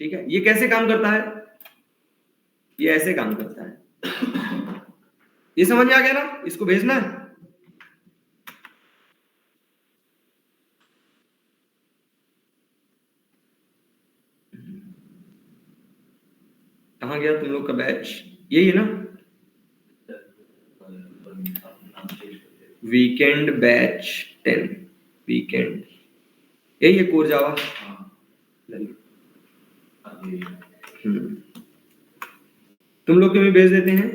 ठीक है, ये कैसे काम करता है, ये ऐसे काम करता है। ये समझ में आ गया ना, इसको भेजना है। कहां गया तुम लोग का बैच, यही है ना, वीकेंड बैच 10, वीकेंड यही है कोर जावा। हाँ आगे तुम लोग के भी भेज देते हैं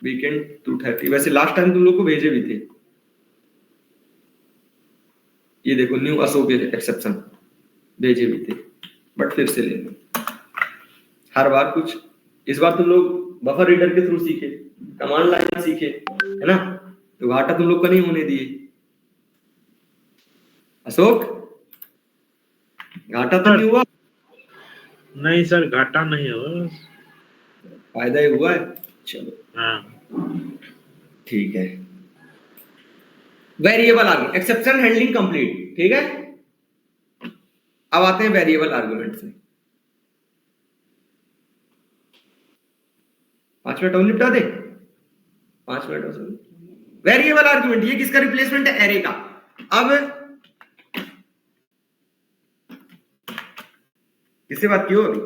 वीकेंड 2:30। वैसे लास्ट टाइम तुम लोग को भेजे भी थे। ये देखो न्यू अशोक एक्सेप्शन भेजे भी थे, बट फिर से ले लो। हर बार कुछ, इस बार तुम लोग बफर रीडर के थ्रू सीखे, कमांड लाइन सीखे, है ना, तो घाटा तुम लोग का नहीं होने दिए। अशोक घाटा तो नहीं हुआ? नहीं सर, घाटा नहीं हुआ, फायदा ही हुआ है। चलो हाँ ठीक है। Variable argument, exception handling complete, ठीक है। अब आते हैं वेरिएबल आर्गुमेंट में। 5 मिनट और निपटा दे, 5 मिनट और। वेरिएबल आर्गुमेंट ये किसका रिप्लेसमेंट है? एरे का। अब किससे बात की हो अभी?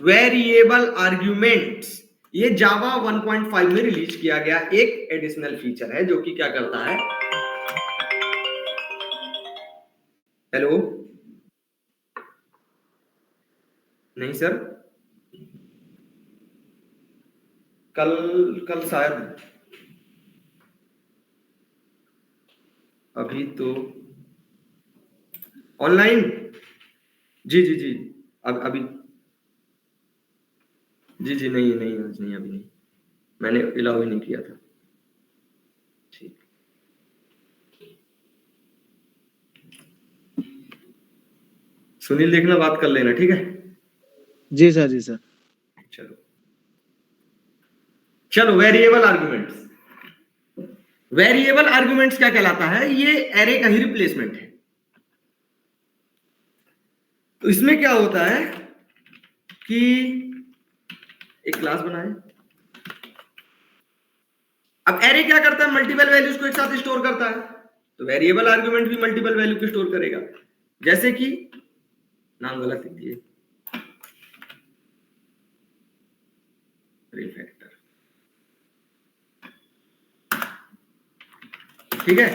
वेरिएबल आर्ग्यूमेंट्स ये जावा 1.5 में रिलीज किया गया एक एडिशनल फीचर है जो कि क्या करता है। हेलो, नहीं सर, कल शायद, अभी तो ऑनलाइन। जी जी जी, अब अभी जी जी, नहीं नहीं आज नहीं, अभी नहीं, मैंने अलाउ ही नहीं किया था। ठीक, सुनील देखना, बात कर लेना, ठीक है। जी सर, जी सर। चलो चलो, वेरिएबल आर्गुमेंट्स। वेरिएबल आर्गुमेंट्स क्या कहलाता है? ये एरे का ही रिप्लेसमेंट है। तो इसमें क्या होता है कि एक क्लास बनाए। अब एरे क्या करता है? मल्टीपल वैल्यूज को एक साथ स्टोर करता है। तो वेरिएबल आर्गुमेंट भी मल्टीपल वैल्यू को स्टोर करेगा। जैसे कि नाम गलत लिख दिए, रिफैक्टर, ठीक है,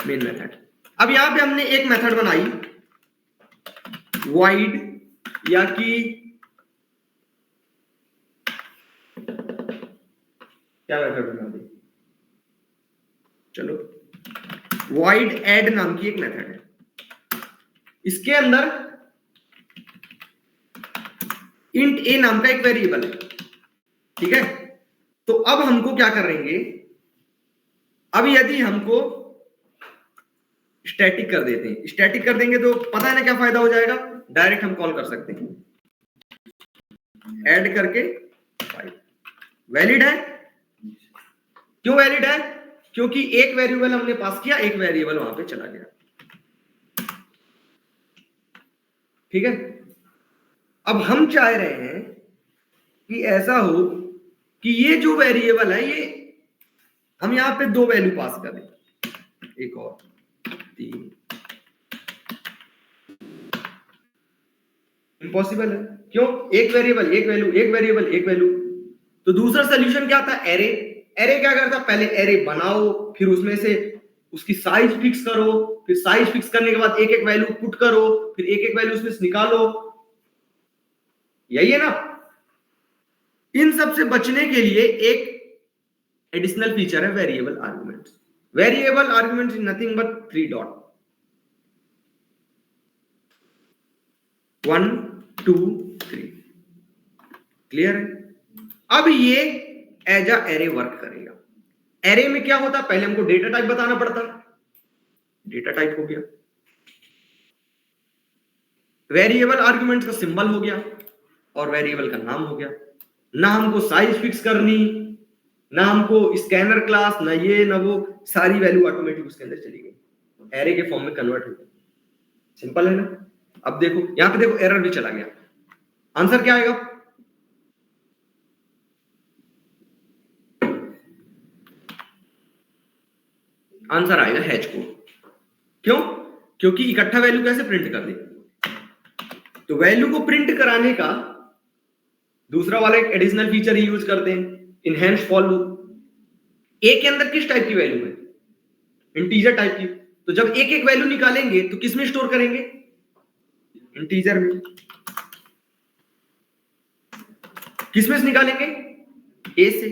मेन मेथड। अब यहां पे हमने एक मेथड बनाई वाइड, या कि क्या मेथड बना दी, चलो वाइड एड नाम की एक मेथड है। इसके अंदर इंट ए नाम का एक वेरिएबल है, ठीक है। तो अब हमको क्या करेंगे, अब यदि हमको स्टैटिक कर देते हैं, स्टैटिक कर देंगे तो पता है ना क्या फायदा हो जाएगा? डायरेक्ट हम कॉल कर सकते हैं, ऐड करके वैलिड है। क्यों वैलिड है? क्योंकि एक वेरिएबल हमने पास किया, एक वेरिएबल वहां पे चला गया, ठीक है। अब हम चाह रहे हैं कि ऐसा हो कि ये जो वेरिएबल है ये हम यहां पे 2 वैल्यू पास करें, एक और 3। इम्पॉसिबल है। क्यों? एक वेरिएबल एक वैल्यू, एक वेरिएबल एक वैल्यू। तो दूसरा सोल्यूशन क्या था? एरे। एरे क्या करता? पहले एरे बनाओ, फिर उसमें से उसकी साइज फिक्स करो, फिर साइज फिक्स करने के बाद एक एक वैल्यू पुट करो, फिर एक एक वैल्यू उसमें से निकालो। यही है ना? इन सब से बचने के लिए एक एडिशनल फीचर है variable arguments. Variable arguments is nothing but 3 dot, 1 2 3। Clear है? अब ये एज अ एरे वर्क करेगा। एरे में क्या होता? पहले हमको डेटा टाइप बताना पड़ता, डेटा टाइप हो गया, वेरिएबल आर्गुमेंट्स का सिंबल हो गया, और वेरिएबल का नाम हो गया। ना हमको साइज फिक्स करनी, ना हमको स्कैनर क्लास, ना ये ना वो, सारी वैल्यू ऑटोमेटिक उसके अंदर चली गई, एरे के फॉर्म में कन्वर्ट हो गई। सिंपल है ना? अब देखो यहां पे, देखो एरर भी चला गया। आंसर क्या आएगा? आंसर आएगा हैच कोड। क्यों? क्योंकि इकट्ठा वैल्यू कैसे प्रिंट कर दे? तो वैल्यू को प्रिंट कराने का दूसरा वाला एक एडिशनल फीचर यूज करते हैं, इनहेंस फॉर लूप। ए के अंदर किस टाइप की वैल्यू है? इंटीजर टाइप की। तो जब एक एक वैल्यू निकालेंगे तो किस में स्टोर करेंगे? इंटीजर में। किस में से निकालेंगे? ए से।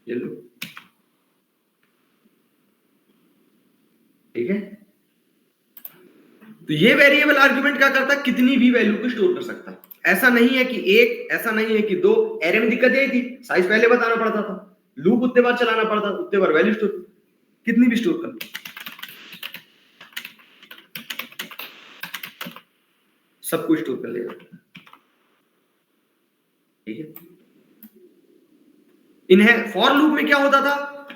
ये लो, ठीक है। तो ये वेरिएबल आर्गुमेंट क्या करता है? कितनी भी वैल्यू को स्टोर कर सकता है। ऐसा नहीं है कि एक, ऐसा नहीं है कि दो। एरे में दिक्कत यही थी, साइज पहले बताना पड़ता था, लूप उतने बार चलाना पड़ता, उतने बार वैल्यू स्टोर, कितनी भी स्टोर कर लो, सब कुछ स्टोर कर लेगा, ठीक है। इन्हें फॉर लूप में क्या होता था?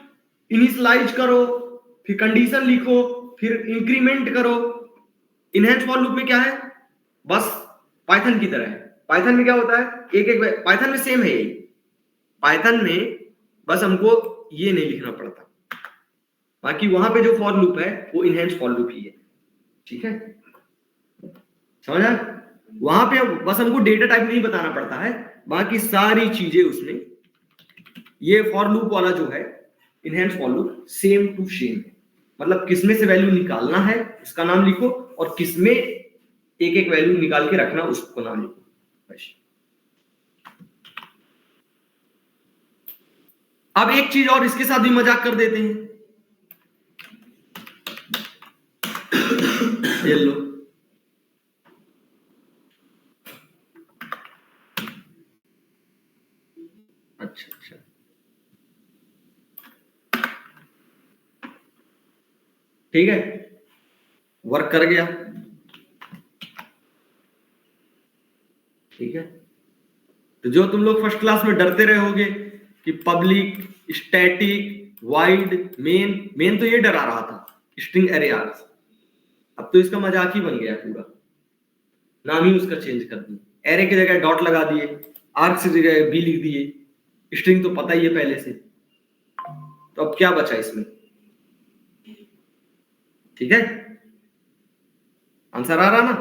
इनिशियलाइज करो, फिर कंडीशन लिखो, फिर इंक्रीमेंट करो। इनहेंस फॉर लूप में क्या है? बस पाइथन की तरह है। पाइथन में क्या होता है? एक एक, पाइथन में सेम है यही। पाइथन में बस हमको ये नहीं लिखना पड़ता, बाकी वहां पे जो फॉर लूप है वो इनहेंस फॉर लूप ही है, ठीक है, समझा? वहां पे बस हमको डेटा टाइप नहीं बताना पड़ता है, बाकी सारी चीजें उसमें, ये फॉर लूप वाला जो है enhanced for loop same to same है। मतलब किसमें से वैल्यू निकालना है उसका नाम लिखो, और किसमें एक एक वैल्यू निकाल के रखना उसको नाम लिखो, बस। अब एक चीज और इसके साथ भी मजाक कर देते हैं, ये लो, अच्छा, ठीक है, वर्क कर गया, ठीक है। तो जो तुम लोग फर्स्ट क्लास में डरते रहे होगे कि पब्लिक, स्टैटिक, वाइड, मेन तो ये डरा रहा था, स्ट्रिंग एरे आर्ग्स। अब तो इसका मजाक ही बन गया पूरा, नाम ही उसका चेंज कर दिया, एरे की जगह डॉट लगा दिए, आर्ग्स की जगह बी लिख दिए, स्ट्रिंग तो पता ही है पहले से। तो अब क्या बचा इसमें? ठीक है, आंसर आ रहा ना?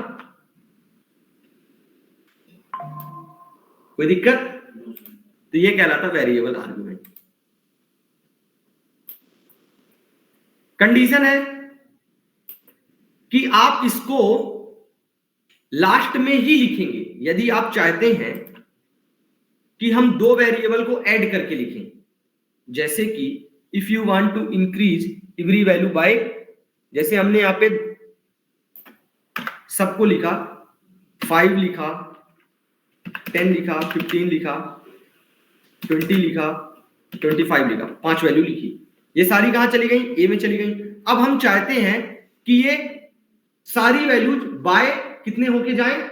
कोई दिक्कत? तो ये कहलाता वेरिएबल आर्गुमेंट। कंडीशन है कि आप इसको लास्ट में ही लिखेंगे यदि आप चाहते हैं कि हम दो वेरिएबल को ऐड करके लिखें, जैसे कि if you want to increase every value by, जैसे हमने यहां पे सबको लिखा, 5 लिखा, 10 लिखा, 15 लिखा, 20 लिखा, 25 लिखा, 5 वैल्यू लिखी, ये सारी कहां चली गई? ए में चली गई। अब हम चाहते हैं कि ये सारी वैल्यूज बाय कितने होके जाएं,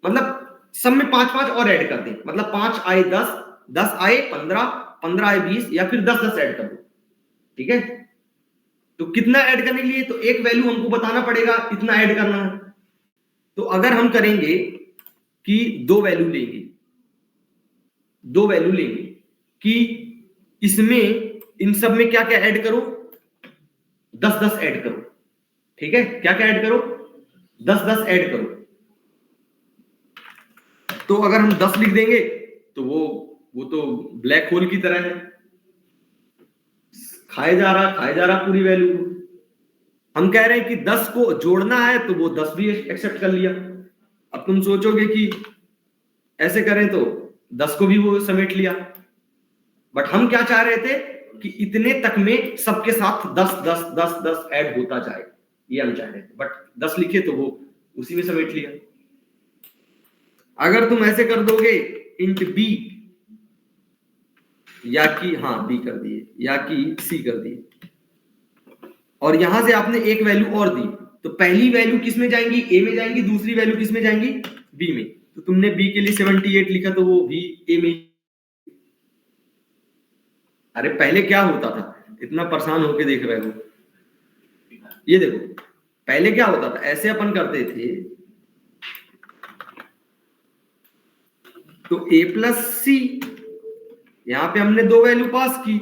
मतलब सब में 5-5 और ऐड कर दें, मतलब 5 आए 10, 10 आए 15, 15 आए 20, या फिर 10-10 ऐड कर दो, ठीक है। तो कितना ऐड करने के लिए? तो एक वैल्यू हमको बताना पड़ेगा कितना ऐड करना है। तो अगर हम करेंगे कि दो वैल्यू लेंगे कि इसमें इन सब में क्या क्या ऐड करो, 10-10 ऐड करो, ठीक है, क्या क्या ऐड करो, 10-10 ऐड करो। तो अगर हम 10 लिख देंगे तो वो तो ब्लैक होल की तरह है, खाए जा रहा पूरी वैल्यू को। हम कह रहे हैं कि 10 को जोड़ना है तो वो 10 भी एक्सेप्ट कर लिया। अब तुम सोचोगे कि ऐसे करें तो 10 को भी वो समेट लिया, बट हम क्या चाह रहे थे कि इतने तक में सबके साथ 10-10-10-10 ऐड होता जाए, ये हम चाह रहे थे, बट 10 लिखे तो वो उसी में समेट लिया। अगर तुम ऐसे कर दोगे इंट बी, या कि बी कर दिए या कि सी कर दिए, और यहां से आपने एक वैल्यू और दी, तो पहली वैल्यू किस में जाएंगी? ए में जाएंगी, दूसरी वैल्यू किस में जाएंगी? बी में। तो तुमने बी के लिए 78 लिखा तो वो भी ए में। अरे पहले क्या होता था, इतना परेशान होके देख रहे हो, ये देखो पहले क्या होता था, ऐसे अपन करते थे, तो a प्लस सी, यहां पे हमने दो वैल्यू पास की,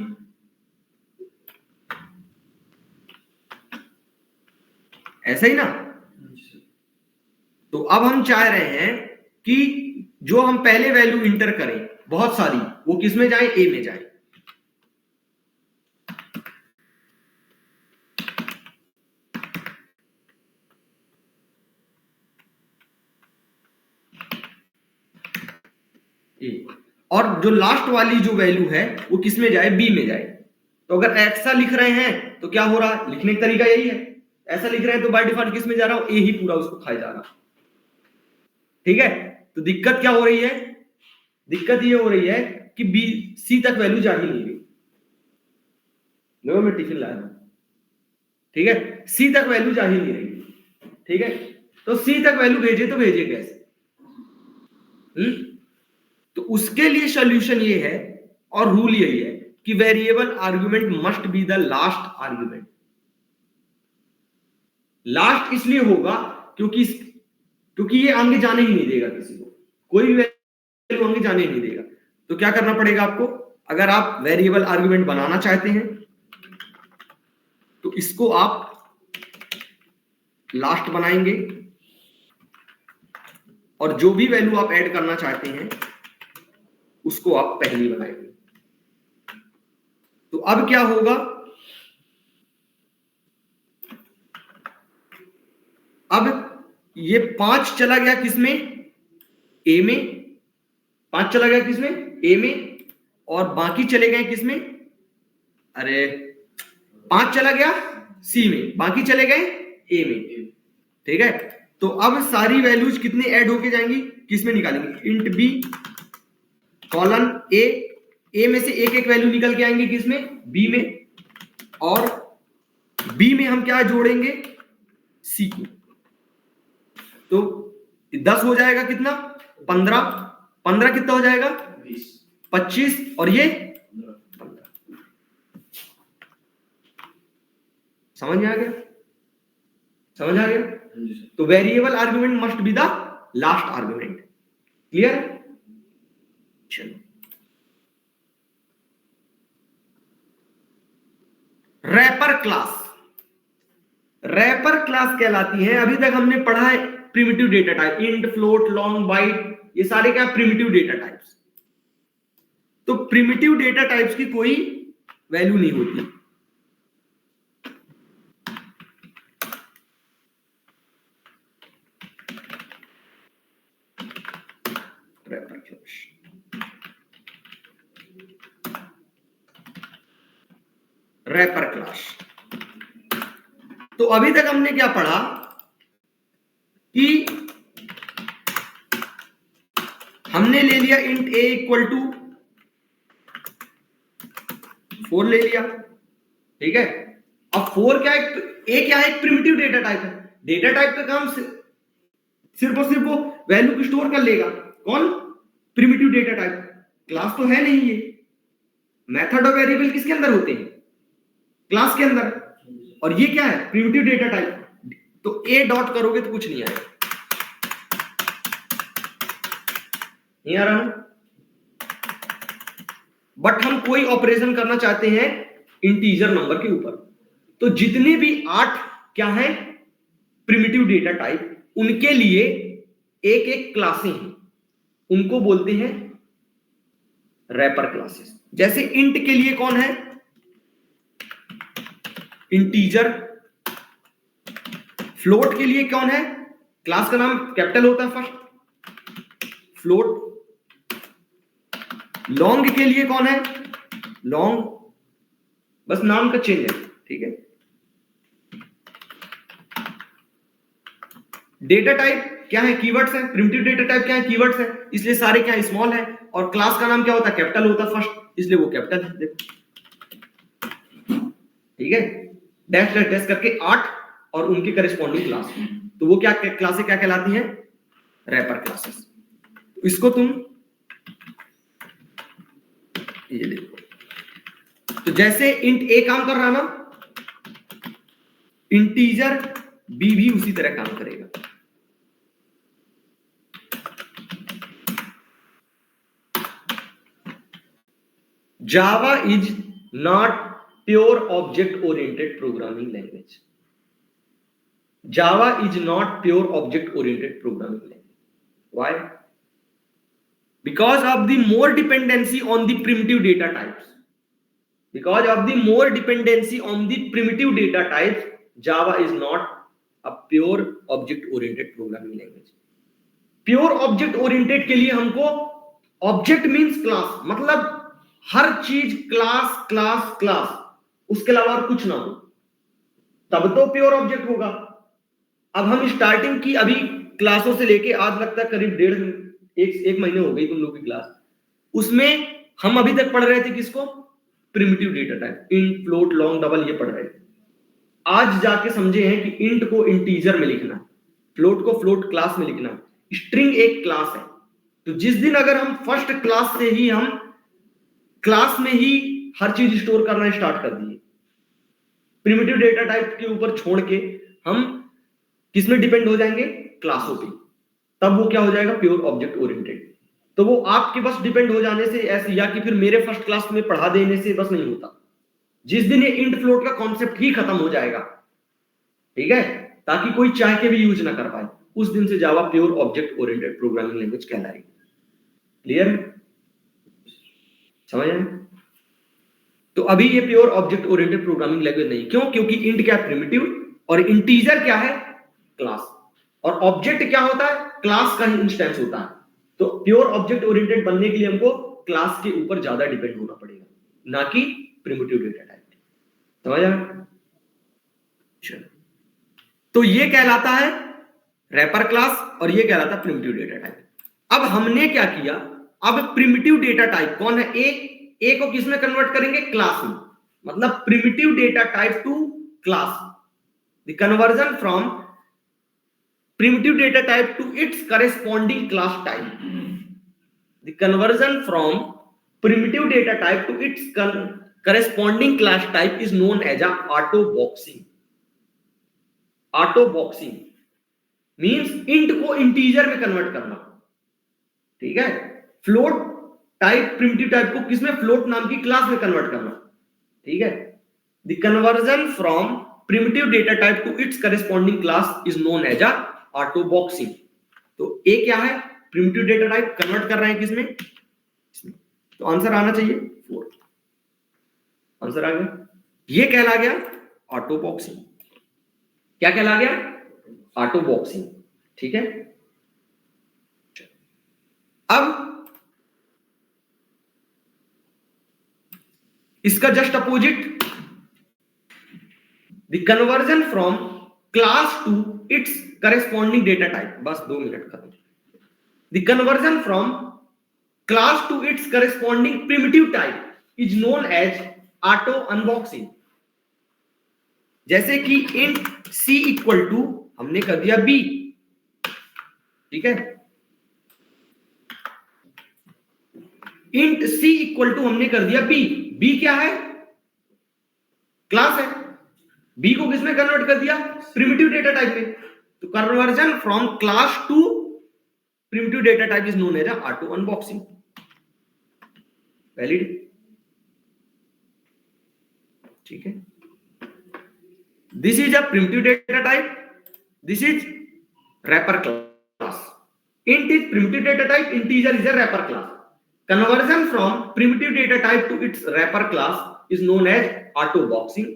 ऐसा ही ना। तो अब हम चाह रहे हैं कि जो हम पहले वैल्यू इंटर करें बहुत सारी, वो किस में जाए, ए में जाए। ए। और जो लास्ट वाली जो वैल्यू है वो किस में जाए, बी में जाए। तो अगर ऐसा लिख रहे हैं तो क्या हो रहा है, लिखने का तरीका यही है। ऐसा लिख रहे हैं तो बाय डिफॉल्ट किस में जा रहा हूं, ए ही पूरा उसको खाए जा रहा। ठीक है। तो दिक्कत क्या हो रही है, दिक्कत ये हो रही है कि बी सी तक वैल्यू जा ही नहीं रही। लो मैं टिफिन लाया हूं। ठीक है, सी तक वैल्यू जा ही नहीं रही। ठीक है, तो सी तक वैल्यू भेजे तो भेजे कैसे? तो उसके लिए सॉल्यूशन ये है और रूल यही है कि variable argument must be the last argument. Last इसलिए होगा क्योंकि ये आगे जाने ही नहीं देगा किसी को, कोई भी वैल्यू आगे जाने ही नहीं देगा। तो क्या करना पड़ेगा आपको, अगर आप वेरिएबल आर्गुमेंट बनाना चाहते हैं तो इसको आप लास्ट बनाएंगे और जो भी वैल्यू आप ऐड करना चाहते हैं उसको आप पहली बनाएंगे। तो अब क्या होगा, अब ये 5 चला गया किसमें, ए में। 5 चला गया किसमें, ए में। और बाकी चले गए किसमें, अरे 5 चला गया सी में, बाकी चले गए ए में। ठीक है, तो अब सारी वैल्यूज कितने ऐड होके जाएंगी, किसमें निकालेंगे, इंट बी कॉलन ए में से एक एक वैल्यू निकल के आएंगे किसमें, बी में। और बी में हम क्या जोड़ेंगे, सी को। तो 10 हो जाएगा कितना, 15 15 कितना हो जाएगा, 25 और ये 15। समझ में आ गया, समझ आ गया। तो variable argument must be the last argument. Clear. चलो, रैपर क्लास। रैपर क्लास कहलाती है, अभी तक हमने पढ़ा है primitive data type, int, float, long, byte, ये सारे क्या प्रिमिटिव डेटा टाइप्स। तो प्रिमिटिव डेटा टाइप्स की कोई वैल्यू नहीं होती। Wrapper class, wrapper class. तो अभी तक हमने क्या पढ़ा कि हमने ले लिया इंट ए इक्वल टू 4 ले लिया। ठीक है, अब 4 क्या है, ए क्या है, एक प्रिमिटिव डेटा टाइप है। डेटा टाइप का काम सिर्फ और सिर्फ वो वैल्यू को स्टोर कर लेगा। कौन, प्रिमिटिव डेटा टाइप। क्लास तो है नहीं ये। मेथड और वेरिएबल किसके अंदर होते हैं, क्लास के अंदर। और ये क्या है, प्रिमिटिव डेटा टाइप। तो ए डॉट करोगे तो कुछ नहीं आएगा, नहीं आ रहा ना। बट हम कोई ऑपरेशन करना चाहते हैं इंटीजर नंबर के ऊपर, तो जितने भी 8 क्या है प्रिमिटिव डेटा टाइप, उनके लिए एक एक क्लासें हैं, उनको बोलते हैं रैपर क्लासेस। जैसे इंट के लिए कौन है, इंटीजर। फ्लोट के लिए कौन है, क्लास का नाम कैपिटल होता है फर्स्ट, फ्लोट। लॉन्ग के लिए कौन है, लॉन्ग, बस नाम का चेंज है। ठीक है, डेटा टाइप क्या है, कीवर्ड्स है। प्रिमिटिव डेटा टाइप क्या है, कीवर्ड्स है, इसलिए सारे क्या स्मॉल है। और क्लास का नाम क्या होता है, कैपिटल होता है फर्स्ट, इसलिए वो कैपिटल है। देखो, ठीक है, डैश डैश डैश करके 8 और उनके करेस्पॉन्डिंग क्लास, तो वो क्या क्लासें क्या कहलाती हैं, रैपर क्लासेस। इसको तुम ये देखो, तो जैसे इंट ए काम कर रहा ना, इंटीजर बी भी उसी तरह काम करेगा। Java is not pure object oriented programming language. Java is not pure object oriented programming language. Why? Because of the more dependency on the primitive data types. Because of the more dependency on the primitive data types, Java is not a pure object oriented programming language. Pure object oriented के लिए हमको ऑब्जेक्ट मींस क्लास, मतलब हर चीज क्लास क्लास क्लास, उसके अलावा और कुछ ना हो, तब तो प्योर ऑब्जेक्ट होगा। अब हम स्टार्टिंग की अभी क्लासों से लेके आज लगता है करीब एक महीने हो गई तुम लोग की क्लास, उसमें हम अभी तक पढ़ रहे थे किसको? Primitive data type, int, float, long, double, ये पढ़ रहे थे। आज जाके समझे हैं कि इंट को इंटीजर में लिखना, फ्लोट को फ्लोट क्लास में लिखना, स्ट्रिंग एक क्लास है। तो जिस दिन अगर हम फर्स्ट क्लास से ही हम क्लास में ही हर चीज स्टोर करना स्टार्ट कर दिए, प्रिमिटिव डेटा टाइप के ऊपर छोड़ के हम किसमें डिपेंड हो जाएंगे? क्लासों पे, तब वो क्या हो जाएगा? Pure object oriented. तो वो आपके बस डिपेंड हो जाने से ऐसे, या कि फिर मेरे फर्स्ट क्लास में पढ़ा देने से बस नहीं होता। जिस दिन ये इंट फ्लोट का कॉन्सेप्ट ही खत्म हो जाएगा, ठीक है, ताकि कोई चाह के भी यूज ना कर पाए, उस दिन से Java pure object oriented programming language कहलाएगी। क्लियर? समझ आए? तो अभी ये pure object oriented programming language नहीं। क्यों? क्योंकि इंट क्या है? प्रिमिटिव, और इंटीजर क्या है? क्लास। और ऑब्जेक्ट क्या होता है? क्लास का ही इंस्टेंस होता है। तो प्योर ऑब्जेक्ट ओरिएंटेड बनने के लिए हमको क्लास के ऊपर ज्यादा डिपेंड होना पड़ेगा, ना कि प्रिमिटिव डेटा टाइप। समझ आए? चलो, तो ये कहलाता है रैपर क्लास और ये कहलाता है प्रिमिटिव डेटा टाइप। अब हमने क्या किया? अब प्रिमिटिव डेटा टाइप कौन है? ए को किसमें कन्वर्ट करेंगे? क्लास में। मतलब primitive data type two class, the conversion from primitive data type to its corresponding class type. The conversion from primitive data type to its corresponding class type is known as a auto boxing. Auto boxing means int को integer में convert करना, ठीक है। float टाइप, primitive टाइप को किसमें? float नाम की क्लास में कन्वर्ट करना, ठीक है। The conversion from primitive data type to its corresponding class is known as a auto boxing. तो ए क्या है? प्रिमिटिव डेटा टाइप कन्वर्ट कर रहे हैं किसमें? इसमें। तो आंसर आना चाहिए 4। आंसर आ गया, ये कहला गया ऑटो बॉक्सिंग। क्या कहला गया? ऑटो बॉक्सिंग, ठीक है। अब इसका just opposite, the conversion from class to its corresponding data type, बस 2 मिनट खत्म। The conversion from class to its corresponding primitive type is known as auto unboxing। जैसे कि int c इक्वल टू हमने कर दिया b, ठीक है। int c इक्वल टू हमने कर दिया b, b क्या है? क्लास है। b को किसमें कन्वर्ट कर दिया? प्रिमिटिव डेटा टाइप में। तो conversion from class to primitive data type is known as a auto unboxing। Valid? ठीक है। This is a primitive data type, this is wrapper class। int is primitive data type, integer is a wrapper class। Conversion from primitive data type to its wrapper class is known as auto boxing।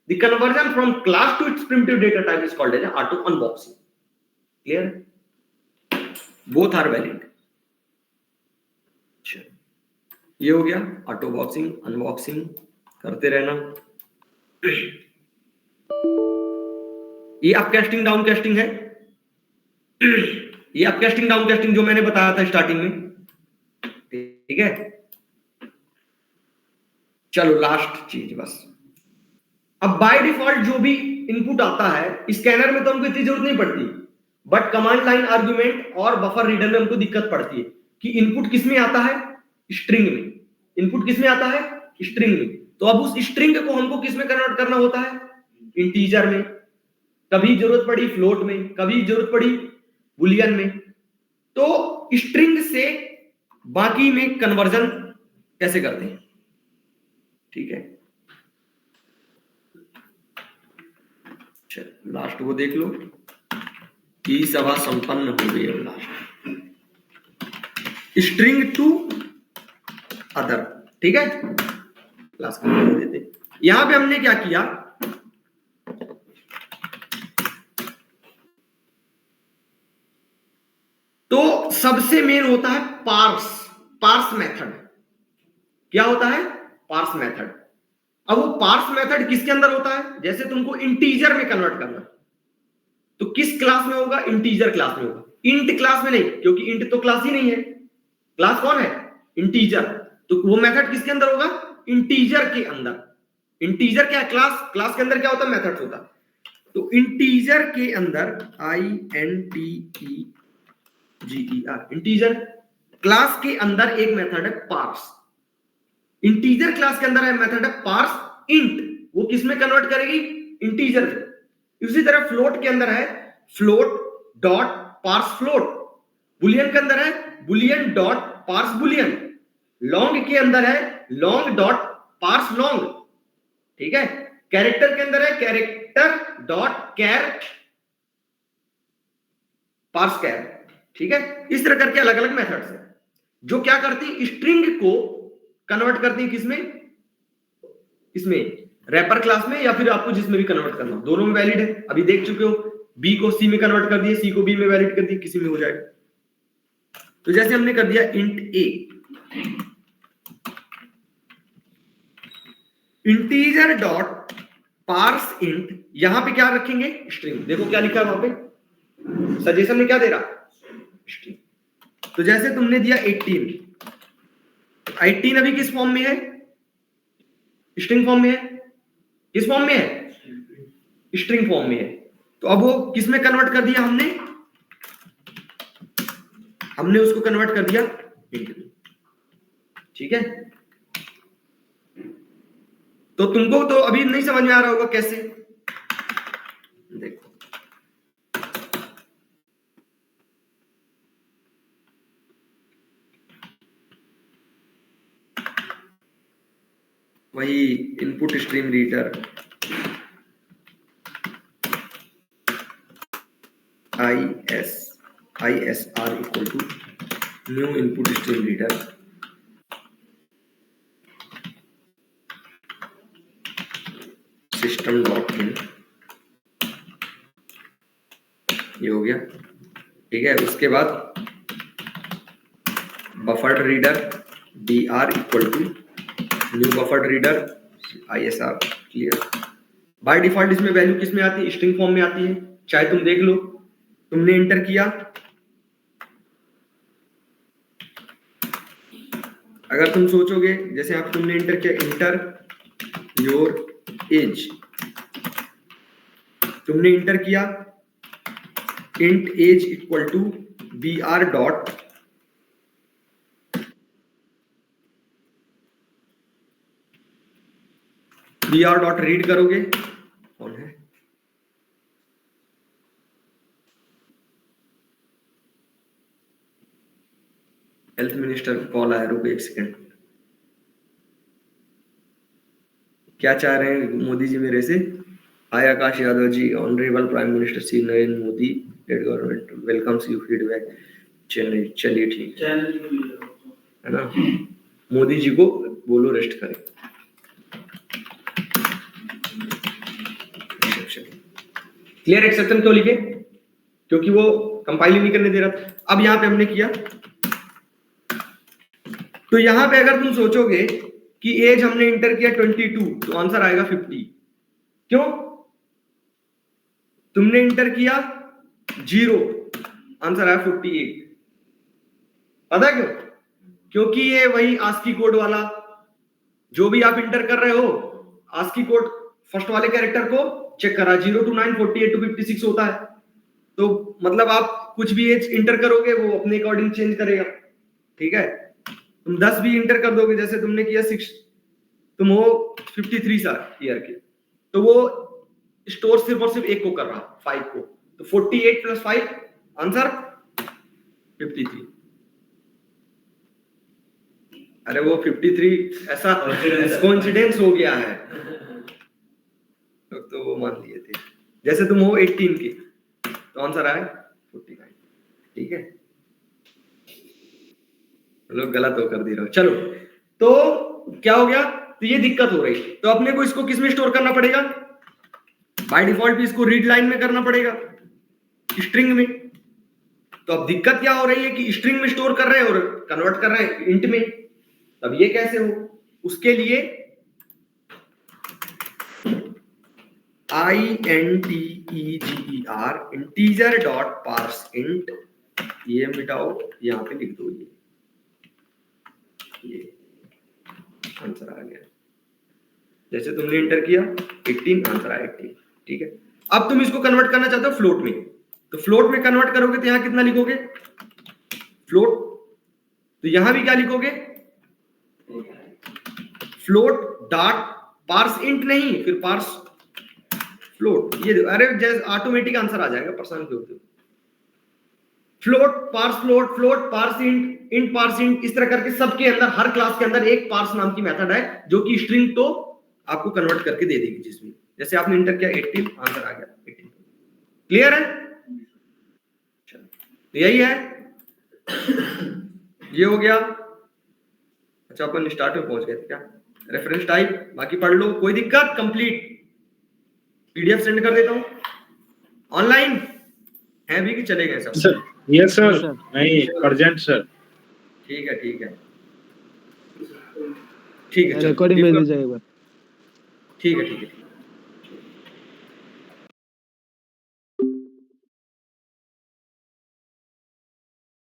The conversion from class to its primitive data type is called as auto unboxing। Clear? Both are valid। ये हो गया ऑटो बॉक्सिंग, अनबॉक्सिंग करते रहना। ये आप कैस्टिंग डाउन कैस्टिंग है, ये आप कैस्टिंग डाउन कैस्टिंग जो मैंने बताया था स्टार्टिंग में, ठीक है। चलो लास्ट चीज बस। अब बाय डिफॉल्ट जो भी इनपुट आता है स्कैनर में तो हमको इतनी जरूरत नहीं पड़ती, बट कमांड लाइन आर्गुमेंट और बफर रीडर में हमको दिक्कत पड़ती है कि इनपुट किसमें आता है? स्ट्रिंग में। इनपुट किसमें आता है? स्ट्रिंग में। तो अब उस स्ट्रिंग को हमको किसमें कन्वर्ट करना होता है? इंटीजर में। कभी जरूरत पड़ी फ्लोट में, कभी जरूरत पड़ी बुलियन में। तो स्ट्रिंग से बाकी में कन्वर्जन कैसे करते हैं, ठीक है। लास्ट वो देख लो। की सभा संपन्न हो गई। स्ट्रिंग टू अदर, ठीक है, क्लास को देते। यहां पे हमने क्या किया, तो सबसे मेन होता है पार्स मेथड। क्या होता है? Parse method. अब वो पार्स मेथड किसके अंदर होता है? जैसे तुमको इंटीजर में कन्वर्ट करना, तो किस क्लास में होगा? इंटीजर क्लास में होगा, इंट क्लास में नहीं, क्योंकि इंट तो क्लास ही नहीं है। क्लास कौन है? इंटीजर। तो वो मेथड किसके अंदर होगा? इंटीजर के अंदर। इंटीजर क्या है? क्लास के अंदर क्या होता है? मेथड होता है। तो इंटीजर के अंदर INTEGER, इंटीजर क्लास के अंदर एक मेथड है पार्स। इंटीजर क्लास के अंदर है मेथड है पार्स इंट, वो किस में कन्वर्ट करेगी? इंटीजर में। उसी तरह फ्लोट के अंदर है float dot parse float, boolean के अंदर है boolean dot parse boolean, long के अंदर है लॉन्ग डॉट पार्स लॉन्ग, ठीक है। कैरेक्टर के अंदर है कैरेक्टर डॉट कैर पार्स कैर, ठीक है। इस तरह करके अलग अलग मेथड्स हैं जो क्या करती है? स्ट्रिंग को कन्वर्ट करती है किसमें? इसमें रैपर क्लास में, या फिर आपको जिसमें भी कन्वर्ट करना हो, दोनों में वैलिड है। अभी देख चुके हो, बी को सी में कन्वर्ट कर दिया, सी को बी में वैलिड कर दिया, किसी में हो जाएगा। तो जैसे हमने कर दिया इंट ए, इंटीजर डॉट पार्स इंट, यहां पे क्या रखेंगे? स्ट्रिंग। देखो क्या लिखा है वहां पे, सजेशन में क्या दे रहा? स्ट्रिंग। तो जैसे तुमने दिया 18 अभी किस फॉर्म में है? स्ट्रिंग फॉर्म में है। किस फॉर्म में है? स्ट्रिंग फॉर्म में है। तो अब वो किस में कन्वर्ट कर दिया हमने? हमने उसको कन्वर्ट कर दिया इंट में, ठीक है। तो तुमको तो अभी नहीं समझ में आ रहा होगा कैसे, देखो वही input stream reader ISR equal to new input stream reader system dot in, ये हो गया, ठीक है। उसके बाद buffered reader BR equal to new buffered reader ISR, clear. By default इसमें वैल्यू किस में आती है? स्ट्रिंग फॉर्म में आती है। चाहे तुम देख लो, तुमने इंटर किया, अगर तुम सोचोगे जैसे आप तुमने इंटर किया इंटर योर एज, तुमने इंटर किया int age equal to BR dot read करोगे, कौन है? हेल्थ मिनिस्टर कॉल आया, रुको एक सेकेंड। क्या चाह रहे हैं मोदी जी मेरे से? Hi Akash Yadav ji, honourable prime minister Shri Narendra Modi state government welcomes you feedback. चलिए ठीक है ना, मोदी जी को बोलो रेस्ट करें। क्लियर, एक्सेप्शन क्यों लिखे? क्योंकि वो कंपाइल नहीं करने दे रहा था। अब यहां पे हमने किया, तो यहां पे अगर तुम सोचोगे कि एज हमने इंटर किया 22, तो आंसर आएगा 50। क्यों? तुमने इंटर किया 0, आंसर आया 48। पता है क्यों? क्योंकि ये वही आस्की कोड वाला, जो भी आप इंटर कर रहे हो, आस्की कोड फर्स्ट वाले कैरेक्टर को चेक करा, 0 to 9, 48 to 56 होता है। तो मतलब आप कुछ भी एज इंटर करोगे वो अपने अकॉर्डिंग चेंज करेगा, ठीक है। तुम 10 भी इंटर कर दोगे, जैसे तुमने किया 6, तुम हो 53 साल ईयर के, तो वो स्टोर सिर्फ और सिर्फ एक को कर रहा, 5 को, तो 48 + 5 आंसर 53। अरे वो 53 ऐसा कोइंसिडेंस हो गया है, तो वो मान लिए थे। जैसे तुम हो 18 के, तो आंसर आए 49, ठीक है, लोग गलत हो कर दे रहे हो। चलो, तो क्या हो गया, तो ये दिक्कत हो रही, तो अपने को इसको किस में स्टोर करना पड़ेगा, बाय डिफॉल्ट भी इसको रीड लाइन में करना पड़ेगा, स्ट्रिंग में। तो अब दिक्कत क्या हो रही है कि स्ट्रिंग में स्टोर कर रहे हैं और कन्वर्ट कर रहे हैं इंट में, तब ये कैसे हो, उसके लिए INTEGER integer dot parse int, ये मिटाओ, यहां पे लिख दो, ये आंसर आ गया, जैसे तुमने इंटर किया 18, आंसर आया 18, ठीक है। अब तुम इसको कन्वर्ट करना चाहते हो फ्लोट में, तो फ्लोट में कन्वर्ट करोगे तो यहां कितना लिखोगे, फ्लोट, तो यहां भी क्या लिखोगे, फ्लोट डॉट पार्स इंट, नहीं फिर पार्स फ्लोट, ये अरे जैसे ऑटोमेटिक आंसर आ जाएगा, परेशान क्यों होते हो, float parse float, float parse int, int parse int, इस तरह करके सबके अंदर, हर क्लास के अंदर एक पार्स नाम की मेथड है जो कि स्ट्रिंग तो आपको कन्वर्ट करके दे देगी, जिसमें जैसे आपने इंटर किया 18, आंसर आ गया 18, क्लियर है, तो यही है, ये हो गया। अच्छा, अपन स्टार्ट में पहुंच गए थे क्या, रेफरेंस टाइप बाकी पढ़ लो, कोई दिक्कत, कंप्लीट, पीडीएफ सेंड कर देता हूं, ऑनलाइन है भी कि चले गए सब, सर यस सर, सर। नहीं अर्जेंट सर, ठीक है ठीक है ठीक है, चलो, रिकॉर्डिंग भेज दीजिएगा एक बार। ठीक है ठीक है।